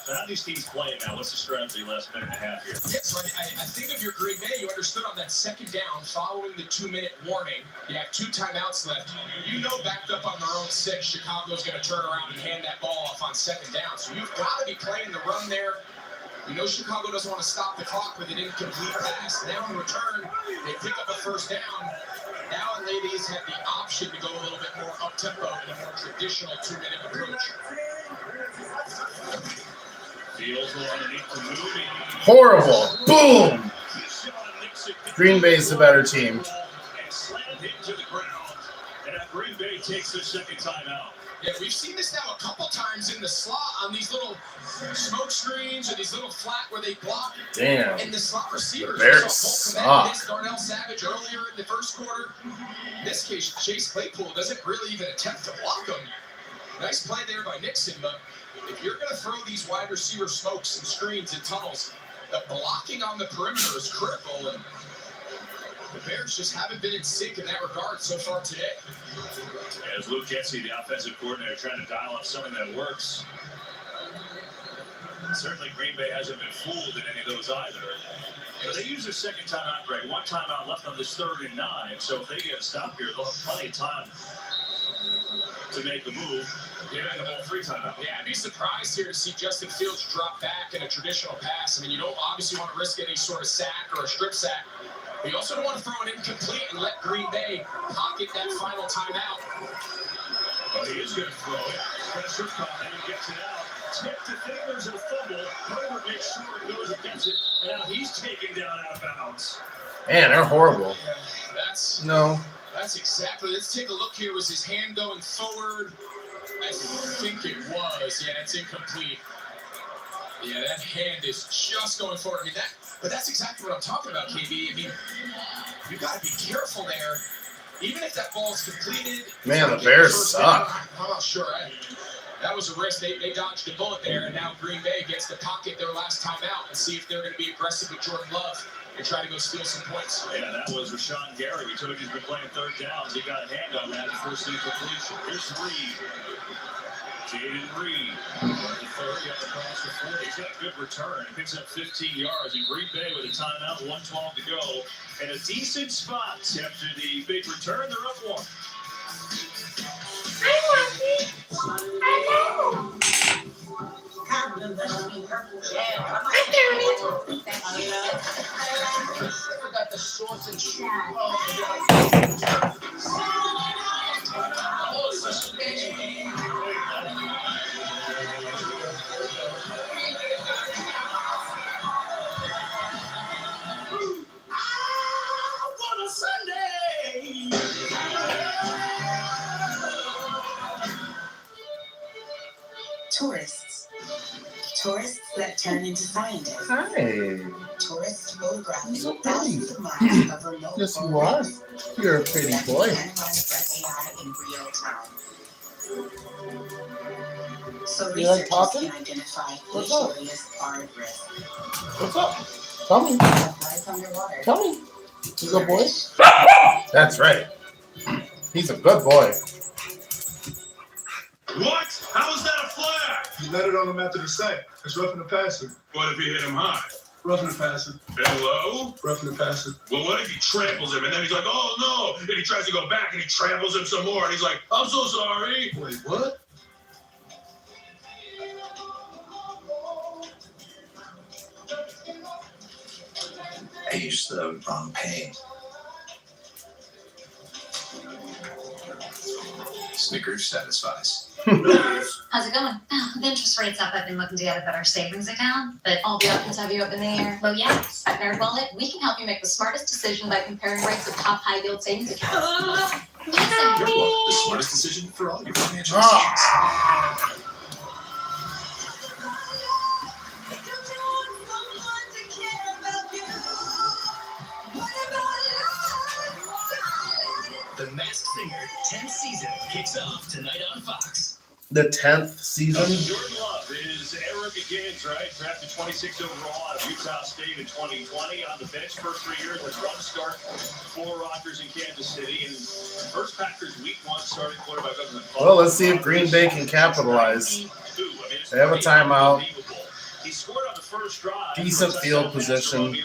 Speaker 2: How these teams playing now? What's the strategy last minute and a half here?
Speaker 3: Yeah, so I think of your Green Bay, you understood on that second down following the 2-minute warning. You have 2 timeouts left. You know backed up on their own 6, Chicago's going to turn around and hand that ball off on second down. So you've got to be playing the run there. You know Chicago doesn't want to stop the clock with an incomplete pass. Now in return, they pick up a first down. Now ladies have the option to go a little bit more up-tempo in a more traditional 2-minute approach.
Speaker 2: Fields will underneath the movie.
Speaker 1: Horrible. Boom. Green Bay's the better team.
Speaker 2: And slammed into the ground. And now Green Bay takes their second timeout.
Speaker 3: Yeah, we've seen this now a couple times in the slot on these little smoke screens or these little flat where they block.
Speaker 1: Damn.
Speaker 3: And the slot receivers.
Speaker 1: The Bears
Speaker 3: We saw Cole
Speaker 1: suck.
Speaker 3: Kmet miss Darnell Savage earlier in the first quarter. In this case, Chase Claypool doesn't really even attempt to block him. Nice play there by Nixon, but if you're going to throw these wide receiver smokes and screens and tunnels, the blocking on the perimeter is critical, and the Bears just haven't been in sync in that regard so far today.
Speaker 2: As Luke Getsy, the offensive coordinator, trying to dial up something that works. Certainly Green Bay hasn't been fooled in any of those either. But they use their second timeout break. One timeout left on this 3rd and 9. So if they get a stop here, they'll have plenty of time to make a move. Giving the whole 3 timeout.
Speaker 3: Yeah, I'd be surprised here to see Justin Fields drop back in a traditional pass. I mean, you don't obviously want to risk any sort of sack or a strip sack. But you also don't want to throw it incomplete and let Green Bay pocket that final timeout.
Speaker 2: But he is going to throw it. Pressure coming, he gets it out. Tip to fingers and a fumble. Herbert makes sure it goes and gets it. And now he's taken down out of bounds.
Speaker 1: Man, they're horrible.
Speaker 3: That's exactly. Let's take a look here. Was his hand going forward? I think it was. Yeah, it's incomplete. Yeah, that hand is just going forward. I mean, but that's exactly what I'm talking about, KB. I mean, you got to be careful there. Even if that ball is completed.
Speaker 1: Man, the Bears suck.
Speaker 3: I'm not sure. That was a risk. They dodged a bullet there, and now Green Bay gets to pocket their last time out and see if they're going to be aggressive with Jordan Love and try to go steal some points.
Speaker 2: Yeah, that was Rashawn Gary. We told you he's been playing 3rd downs. He got a hand on that first incompletion. Here's Reed. Jaden Reed. The 30 up across the 40. He's got a good return. He picks up 15 yards. And Green Bay with a timeout, 1:12 to go. And a decent spot after the big return. They're up 1.
Speaker 7: Got the sauce and cheese.
Speaker 13: What a Sunday!
Speaker 16: Tourists that turn into scientists.
Speaker 1: Hey.
Speaker 16: Tourists photographing
Speaker 1: So pretty.
Speaker 16: thousands of miles of remote
Speaker 1: Yes, you are. You're a pretty boy.
Speaker 16: analyzed by AI in real time. So
Speaker 1: You like
Speaker 16: researchers
Speaker 1: talking?
Speaker 16: can identify
Speaker 1: What's
Speaker 16: which
Speaker 1: up?
Speaker 16: areas are at risk.
Speaker 1: What's up? Tell me.
Speaker 16: Life underwater.
Speaker 1: Tell me. You a good boy? That's right. He's a good boy.
Speaker 18: What? How is that a flag?
Speaker 7: You let it on him after the sack. It's roughing the passer.
Speaker 18: What if he hit him high?
Speaker 7: Roughing the passer.
Speaker 18: Hello?
Speaker 7: Roughing the passer.
Speaker 18: Well, what if he tramples him and then he's like, oh no, and he tries to go back and he tramples him some more and he's like, I'm so sorry.
Speaker 7: Wait, what?
Speaker 6: I used the wrong pain.
Speaker 11: Snickers satisfies.
Speaker 21: How's it going? Oh, the interest rate's up. I've been looking to get a better savings account, but all the options have you up in the air. Well, yes. At Nerd Wallet, we can help you make the smartest decision by comparing rates of top high-yield savings accounts.
Speaker 11: You're welcome. The smartest decision for all your financial decisions.
Speaker 4: The Masked Singer 10th season kicks off tonight on Fox.
Speaker 1: The 10th season.
Speaker 2: Jordan Love is Eric Gibbs, right? Drafted 26 overall out of Utah State in 2020. On the bench, first 3 years, a rough start for Rodgers in Kansas City. And first Packers week 1 starting quarterback.
Speaker 1: Well, let's see if Green Bay can capitalize. They have a timeout.
Speaker 2: He scored on the first drive.
Speaker 1: Decent field position.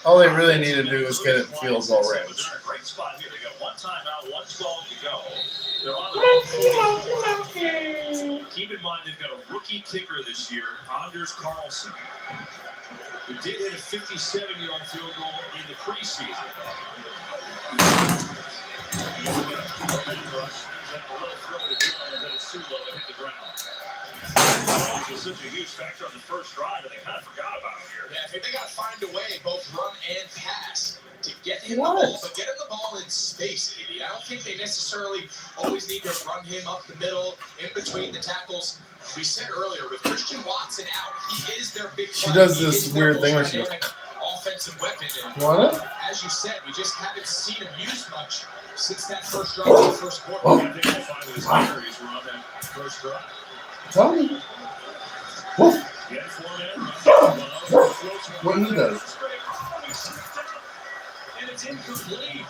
Speaker 1: All they really need to do is get it in field goal range.
Speaker 2: Great spot here. They got one timeout, 1:12 to go. They're on the Keep in mind they've got a rookie kicker this year, Anders Carlson, who did hit a 57-yard field goal in the preseason. Was such a huge factor on the first drive that they kind of forgot about him here.
Speaker 3: Yeah, I think they got to find a way, both run and pass, to get him the ball, but get him the ball in space, Andy. I don't think they necessarily always need to run him up the middle, in between the tackles. We said earlier, with Christian Watson out, he is their big
Speaker 1: She does this weird thing where she goes,
Speaker 3: offensive weapon. And
Speaker 1: want it?
Speaker 3: as you said, we just haven't seen him used much since that first drive in the first quarter.
Speaker 1: Oh.
Speaker 3: I think we'll find that his injuries were on that first drive.
Speaker 1: Tell me. Woof. What he does?
Speaker 2: And it's incomplete.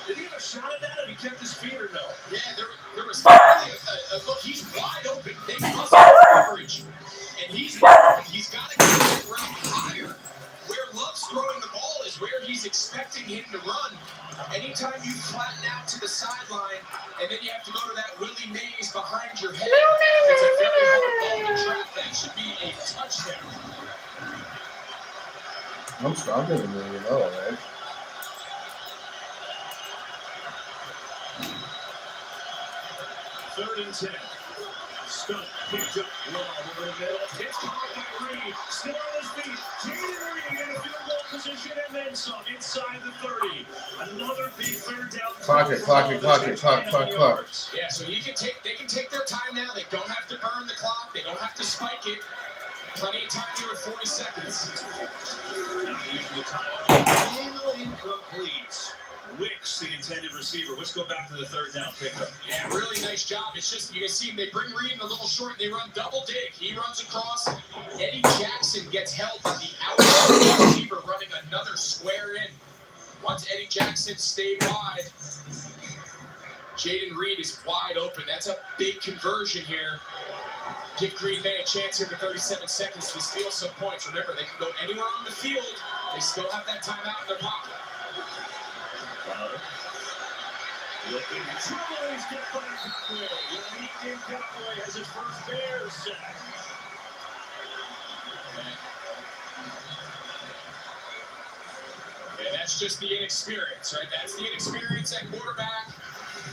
Speaker 2: Did he have a shot at that, or he kept his feet, or no?
Speaker 3: Yeah, there was finally a look. He's wide open. They must have coverage. And he's got to get it around higher. Where Love's throwing the ball is where he's expecting him to run. Anytime you flatten out to the sideline, and then you have to go to that Willie Mays behind your head, it's a very hard ball to track. That should be a touchdown.
Speaker 1: I'm giving you another, right?
Speaker 2: Third and 10. Stunt picked up well over the middle. It's caught by Reed. Still on his feet. Jaden Reed in a field goal position and then some inside the 30. Another big third down.
Speaker 1: Clock.
Speaker 3: Yeah, so they can take their time now. They don't have to burn the clock. They don't have to spike it. Plenty of time here with 40 seconds.
Speaker 2: Not using the time. Incomplete. Wicks, the intended receiver. Let's go back to the third down pickup.
Speaker 3: Yeah, really nice job. It's just, you can see they bring Reed in a little short and they run double dig. He runs across. Eddie Jackson gets held by the outside receiver running another square in. Once Eddie Jackson stayed wide, Jaden Reed is wide open. That's a big conversion here. Give Green Bay a chance here for 37 seconds to steal some points. Remember, they can go anywhere on the field. They still have that timeout in their pocket.
Speaker 2: Looking trouble, he's got by Cutway. Unique Cutway has his first Bears sack.
Speaker 3: And that's just the inexperience, right? That's the inexperience at quarterback.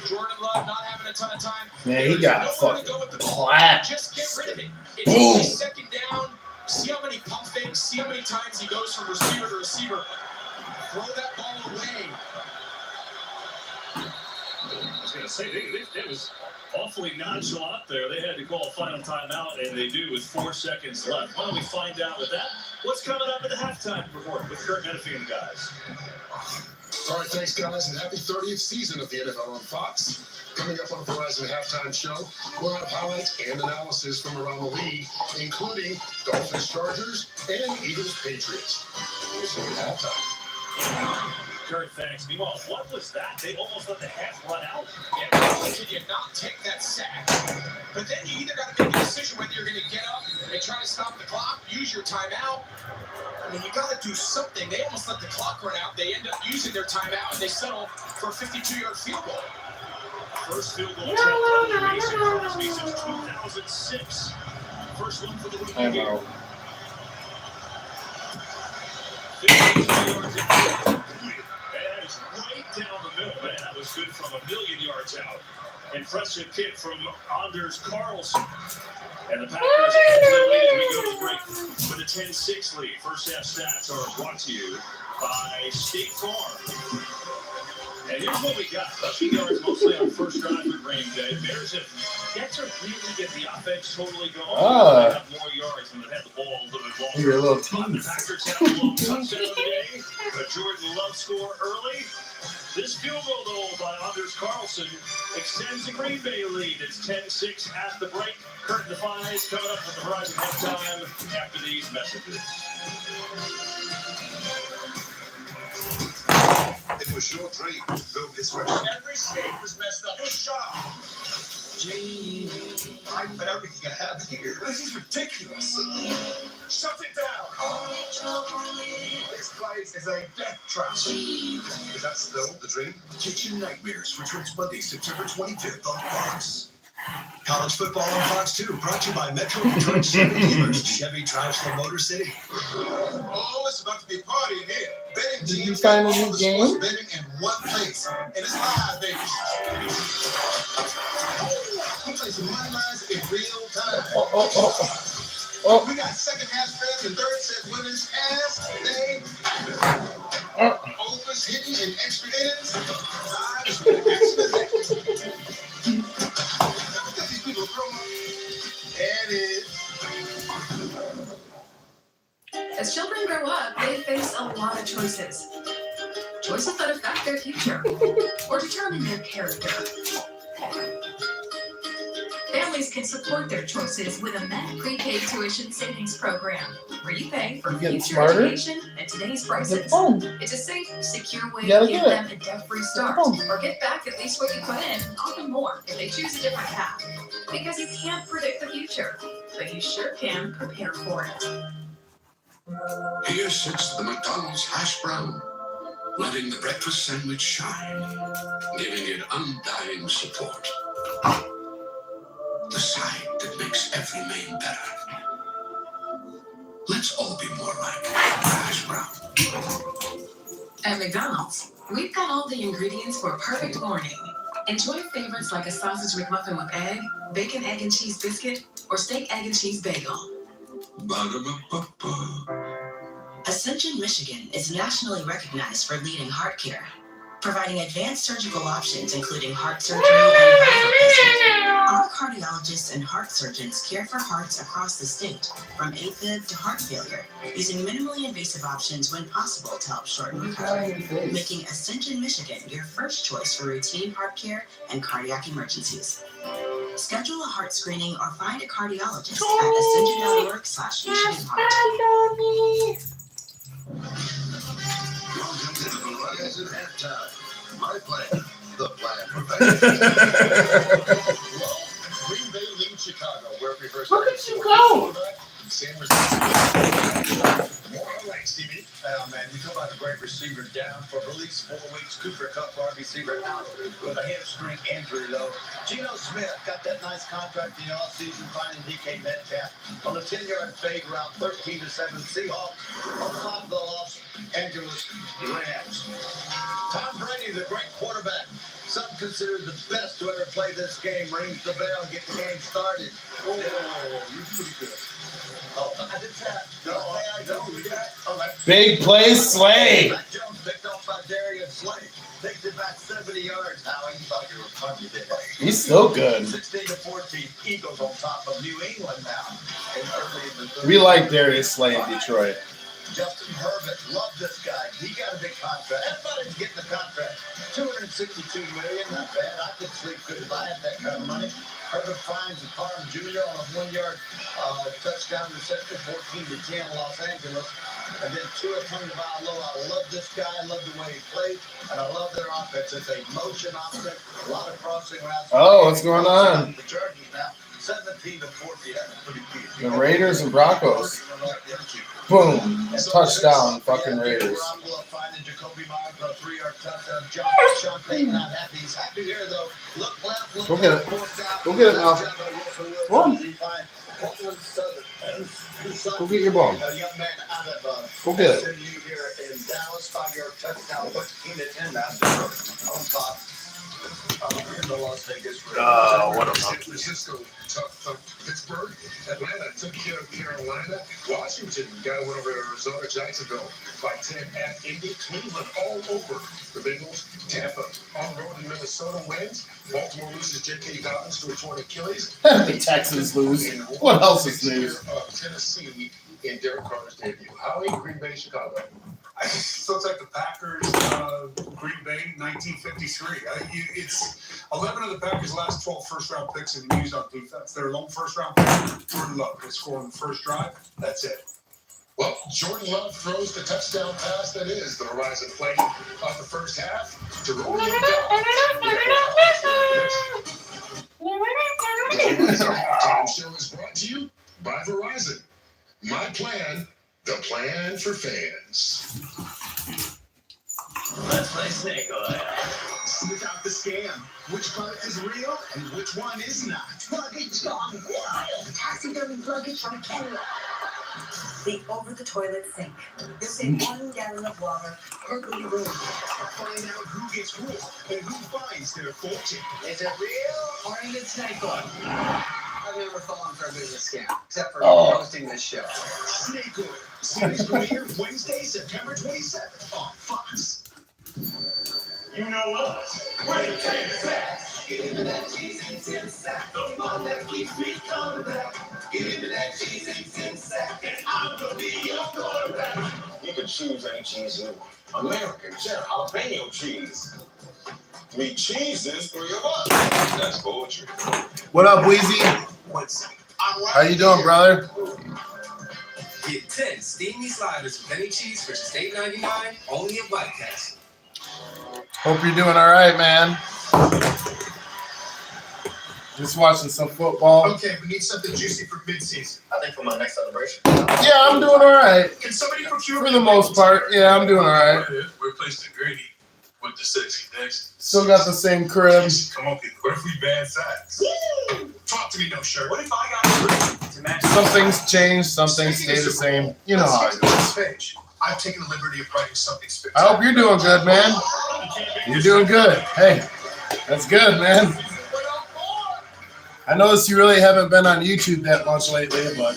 Speaker 3: Jordan Love not having a ton of time.
Speaker 1: Man, he got fucking clapped.
Speaker 3: Just get rid of it. It's only second down. See how many pump fakes, see how many times he goes from receiver to receiver. Throw that ball away.
Speaker 2: I was going to say, it was awfully nonchalant there. They had to call a final timeout, and they do with 4 seconds left. Why don't we find out with that? What's coming up at the halftime report with Kurt Menefee and the guys?
Speaker 8: All right, thanks, guys, and happy 30th season of the NFL on Fox. Coming up on the Verizon Halftime Show, we'll have highlights and analysis from around the league, including Dolphins, Chargers, and Eagles, Patriots. We'll see you at halftime.
Speaker 2: Kurt, thanks. Meanwhile, what was that? They almost let the half run out.
Speaker 3: Yeah, not only did you not take that sack, but then you either got to make a decision whether you're going to get up and try to stop the clock, use your timeout. I mean, you got to do something. They almost let the clock run out. They end up using their timeout, and they settle for a 52-yard field goal.
Speaker 2: First field goal attempt by Mason Crosby since 2006. First one for the rookie here. 52 yards in. That is right down the middle, man. That was good from a million yards out. Impressive kick from Anders Carlson. And the Packers end the lead as we go to the break with a 10-6 lead. First half stats are brought to you by State Farm. And here's what we got. Rushing yards mostly on first drive with rain day. Bears have yet to really get the offense totally going. They have more yards when they have the ball a little bit longer.
Speaker 1: You're a little
Speaker 2: The Packers have a long touchdown today. A Jordan Love score early. This field goal, though, by Anders Carlson extends the Green Bay lead. It's 10-6 at the break. Kurt Defies coming up with the Verizon halftime after these messages.
Speaker 14: It was your dream to build this restaurant.
Speaker 7: Every state was messed up. Just shut up. I put everything I have here. This is ridiculous. Shut it down. This place is a death trap.
Speaker 14: Is that still the dream?
Speaker 4: Kitchen Nightmares returns Monday, September 25th on Fox. College football on Fox 2, brought to you by Metro Detroit Chevy dealers. Chevy drives from Motor City.
Speaker 7: Oh, it's about to be a party in here. Betting
Speaker 1: Did you
Speaker 7: teams
Speaker 1: find a
Speaker 7: and
Speaker 1: new
Speaker 7: all the
Speaker 1: game?
Speaker 7: sports betting in one place. And it's live, baby. We play some money lines in real time. We got second half spreads and third set winners as they overs hitting and extra innings. Lives with extra. These people throw up. There it is.
Speaker 9: As children grow up, they face a lot of choices. Choices that affect their future or determine their character. Family Families can support their choices with a Met prepaid tuition savings program, where you pay for
Speaker 1: You getting
Speaker 9: future
Speaker 1: smarter?
Speaker 9: education at today's prices.
Speaker 1: Get the phone.
Speaker 9: It's a safe, secure way
Speaker 1: You gotta
Speaker 9: to give
Speaker 1: get
Speaker 9: them a debt-free start,
Speaker 1: phone.
Speaker 9: or get back at least what you put in, often more, if they choose a different path. Because you can't predict the future, but you sure can prepare for it.
Speaker 8: Here sits the McDonald's hash brown, letting the breakfast sandwich shine, giving it undying support. The side that makes every main better. Let's all be more like hash brown.
Speaker 16: At McDonald's, we've got all the ingredients for a perfect morning. Enjoy favorites like a sausage McMuffin with egg, bacon, egg, and cheese biscuit, or steak, egg, and cheese bagel.
Speaker 8: Ba-da-ba-ba-ba.
Speaker 4: Ascension Michigan is nationally recognized for leading heart care, providing advanced surgical options including heart surgery and valve replacement. Our cardiologists and heart surgeons care for hearts across the state, from AFib to heart failure, using minimally invasive options when possible to help shorten recovery, making Ascension Michigan your first choice for routine heart care and cardiac emergencies. Schedule a heart screening or find a cardiologist at ascension.org/Michigan Heart.
Speaker 14: Welcome to the Verizon halftime. My plan, the plan for better. Well, Green Bay leads Chicago, where we first.
Speaker 1: Look at you go!
Speaker 14: Sam was
Speaker 7: More highlights, TV. Oh, man, you talk about a great receiver down for at least 4 weeks. Cooper Kupp, wide receiver, out with a hamstring injury, though. Geno Smith got that nice contract in the offseason, finding DK Metcalf on the 10-yard fade route, 13-7 Seahawks on top of the Los Angeles Rams. Tom Brady, the great quarterback. Some consider the best to ever play this game. Rings the bell, get the game started. Oh, you're pretty good. Oh, I did that. No, I don't do that. Oh,
Speaker 1: Big play, Slay.
Speaker 7: Jones picked off by Darius Slay. Takes it back 70 yards. Now you thought you were funny, didn't you?
Speaker 1: He's still good.
Speaker 7: 16-14. Eagles on top of New England now. And early in the third.
Speaker 1: We like Darius Slay in Detroit.
Speaker 7: Justin Herbert, love this guy. He got a big contract. Everybody's getting a contract. $262 million, not bad. I could sleep good if I had that kind of money. Herbert finds Carm Jr. on a 1-yard touchdown reception, 14-10 Los Angeles. And then Tua Tagovailoa. I love this guy. I love the way he plays. And I love their offense. It's a motion offense. A lot of crossing routes.
Speaker 1: Oh, what's going on?
Speaker 7: The Chargers now, 17-14. That's pretty key.
Speaker 1: The Raiders and Broncos. Boom. Touchdown, fucking Raiders.
Speaker 7: Finding Jacoby Myers for a 3-yard touchdown. Sean Payton not happy. He's happy here, though. Look left, look
Speaker 1: Go get it. Go get it now. Come on. Go get your ball.
Speaker 7: A young man out of
Speaker 1: Go get it.
Speaker 7: SMU here in Dallas, 5-yard touchdown, 13-10 now. On top. In the Las Vegas.
Speaker 1: What a
Speaker 8: San Francisco tough Pittsburgh, Atlanta took care of Carolina, Washington got a win over Arizona, Jacksonville by 10 at Indy, Cleveland all over the Bengals, Tampa on the road in Minnesota wins, Baltimore loses J.K. Dobbins to a torn Achilles.
Speaker 1: The Texans lose. What else is news?
Speaker 8: Tennessee in Derek Carter's debut. Howie, Green Bay, Chicago.
Speaker 10: So it's like the Packers, Green Bay, 1953. It's 11 of the Packers' last 12 first-round picks have been used on defense. Their lone first-round pick, Jordan Love. They score on the first drive. That's it.
Speaker 8: Well, Jordan Love throws the touchdown pass that is the Horizon play of the first half to Romeo Doubs. The Horizon Halftime Show is brought to you by Verizon. My plan, the plan for fans.
Speaker 4: Let's play Snake Oil.
Speaker 7: Sniff out the scam. Which part is real and which one is not?
Speaker 22: Luggage gone wild. Taxidermy luggage from Kenya. The over-the-toilet sink. It's in 1 gallon of water per room.
Speaker 7: Find out who gets rich and who finds their fortune.
Speaker 22: Is it real or is it snake oil?
Speaker 23: I've never fallen for a bit of a scam, except for
Speaker 1: Oh.
Speaker 23: hosting this show.
Speaker 7: Snake Oil. Series premiere Wednesday, September 27th on Fox.
Speaker 2: You know us. We're the Texans.
Speaker 7: Give me that cheese and tin sack. The one that keeps me coming back. Give me that cheese and tin sack. And I'm gonna be your quarterback.
Speaker 17: You can choose any cheese you want. American, cheddar, jalapeno cheese.
Speaker 6: 3 cheeses, 3 of us. That's poetry.
Speaker 1: What up, Wheezy? How you doing, brother?
Speaker 5: Get 10 steamy sliders with any cheese for just $8.99, only at White Castle.
Speaker 1: Hope you're doing all right, man. Just watching some football.
Speaker 7: Okay, we need something juicy for mid-season. I think for my next celebration.
Speaker 1: Yeah, I'm doing all right.
Speaker 7: Can somebody procure
Speaker 1: For the most part, yeah, I'm doing all right.
Speaker 6: Replace the gritty with the sexy next.
Speaker 1: Still got the same crib.
Speaker 7: Come on, people. What if we band sex? Talk to me, no shirt. What if I got a to match?
Speaker 1: Some things change, some things stay the same. You know how it goes.
Speaker 7: Page. I've taken the liberty of writing something
Speaker 1: I
Speaker 7: spectacular.
Speaker 1: hope you're doing good, man. You're doing good. Hey, that's good, man. I noticed you really haven't been on YouTube that much lately, but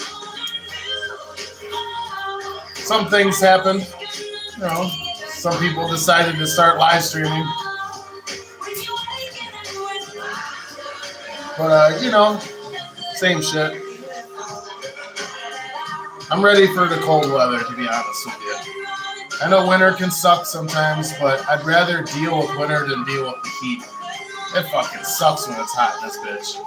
Speaker 1: some things happen. You know, some people decided to start live streaming. But, you know, same shit. I'm ready for the cold weather, to be honest with you. I know winter can suck sometimes, but I'd rather deal with winter than deal with the heat. It fucking sucks when it's hot in this bitch.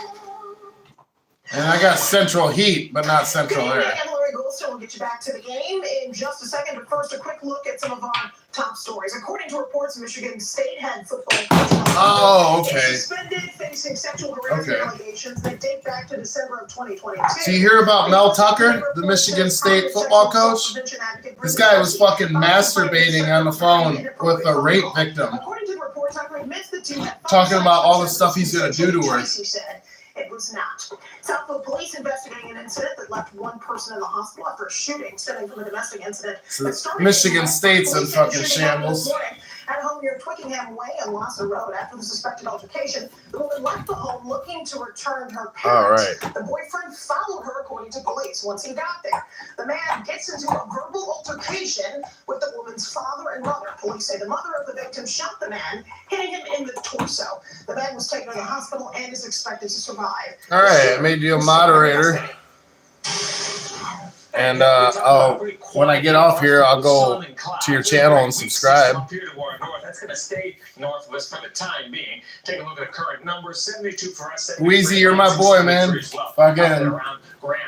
Speaker 1: And I got central heat, but not central air.
Speaker 12: And Larry Goldstone will get you back to the game in just a second. But first, a quick look at some of our top stories. According to reports, Michigan State head football coach
Speaker 1: Oh, okay.
Speaker 12: is suspended, facing sexual harassment allegations that date back to December of 2022.
Speaker 1: So you hear about Mel Tucker, the Michigan State football coach? This guy was fucking masturbating on the phone with a rape victim.
Speaker 12: According to the reports, Tucker admits the team had
Speaker 1: Talking about all the stuff he's going to do to her.
Speaker 12: He said it was not. Southfield police investigating an incident that left one person in the hospital after a shooting stemming from a domestic incident.
Speaker 1: So Michigan State's in fucking shambles.
Speaker 12: At home near Twickenham Way and Lassa Road, after the suspected altercation, the woman left the home looking to return her parents.
Speaker 1: All right.
Speaker 12: The boyfriend followed her, according to police. Once he got there, the man gets into a verbal altercation with the woman's father and mother. Police say the mother of the victim shot the man, hitting him in the torso. The man was taken to the hospital and is expected to survive.
Speaker 1: All right, I made you a moderator. And when I get off here, I'll go to your channel and subscribe.
Speaker 20: That's going to stay northwest for the time being. Take a look at the current numbers. 72 for us.
Speaker 1: Weezy, you're my boy, man. Fucking,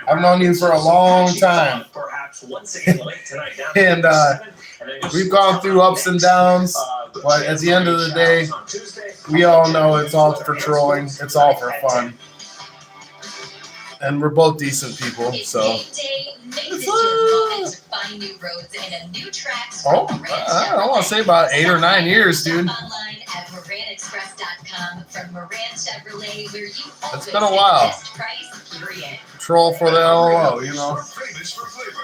Speaker 1: I've known you for a long time. And we've gone through ups and downs. But at the end of the day, we all know it's all for trolling. It's all for fun. And we're both decent people, so. Oh, I don't want to say about 8 or 9 years, dude.
Speaker 21: Online at MoranExpress.com from Moran Chevrolet, where you
Speaker 1: It's been a while. Troll for the LOL, you know.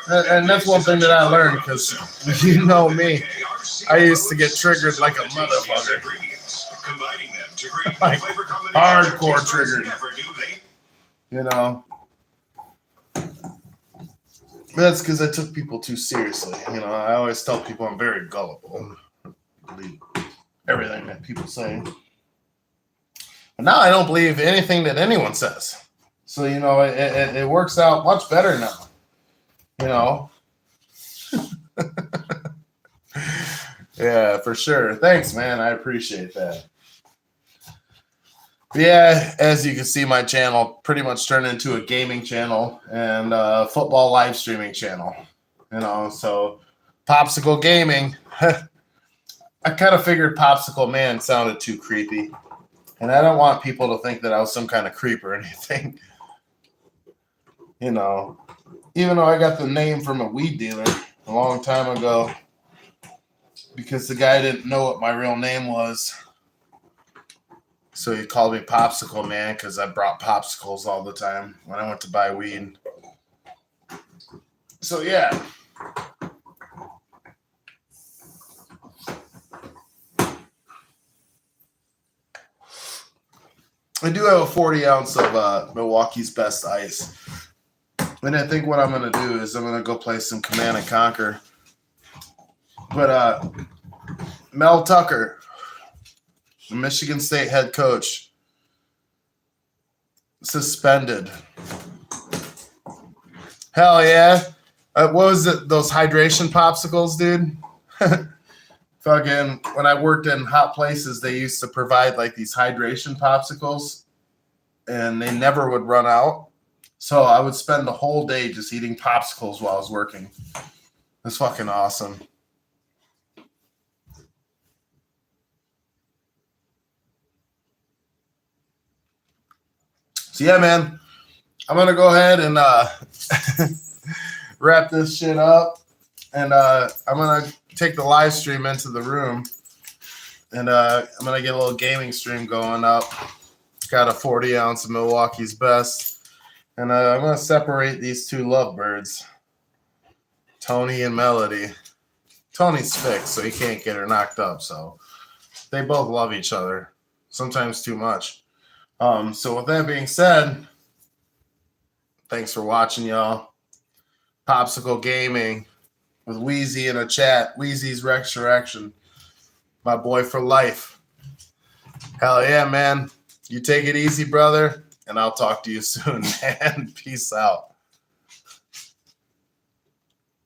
Speaker 1: And that's one thing that I learned, because you know me. I used to get triggered like a motherfucker. Like, hardcore triggered. You know. That's because I took people too seriously. You know, I always tell people I'm very gullible. I believe everything that people say. But now I don't believe anything that anyone says. So, you know, it works out much better now. You know? Yeah, for sure. Thanks, man. I appreciate that. Yeah, as you can see, my channel pretty much turned into a gaming channel and a football live streaming channel. You know, so Popsicle Gaming. I kind of figured Popsicle Man sounded too creepy. And I don't want people to think that I was some kind of creep or anything. You know, even though I got the name from a weed dealer a long time ago because the guy didn't know what my real name was. So he called me Popsicle Man because I brought popsicles all the time when I went to buy weed. So, yeah. I do have a 40 ounce of Milwaukee's Best Ice. And I think what I'm going to do is I'm going to go play some Command and Conquer. But Mel Tucker, the Michigan State head coach, suspended. Hell yeah. What was it? Those hydration popsicles, dude? fucking when I worked in hot places, they used to provide like these hydration popsicles, and they never would run out. So I would spend the whole day just eating popsicles while I was working. It's fucking awesome. So yeah, man, I'm gonna go ahead and wrap this shit up, and I'm gonna take the live stream into the room, and I'm gonna get a little gaming stream going up. Got a 40 ounce of Milwaukee's Best, and I'm gonna separate these two lovebirds, Tony and Melody. Tony's fixed, so he can't get her knocked up. So they both love each other, sometimes too much. So with that being said, thanks for watching, y'all. Popsicle Gaming with Wheezy in a chat. Wheezy's Resurrection. My boy for life. Hell yeah, man. You take it easy, brother, and I'll talk to you soon, man. Peace out.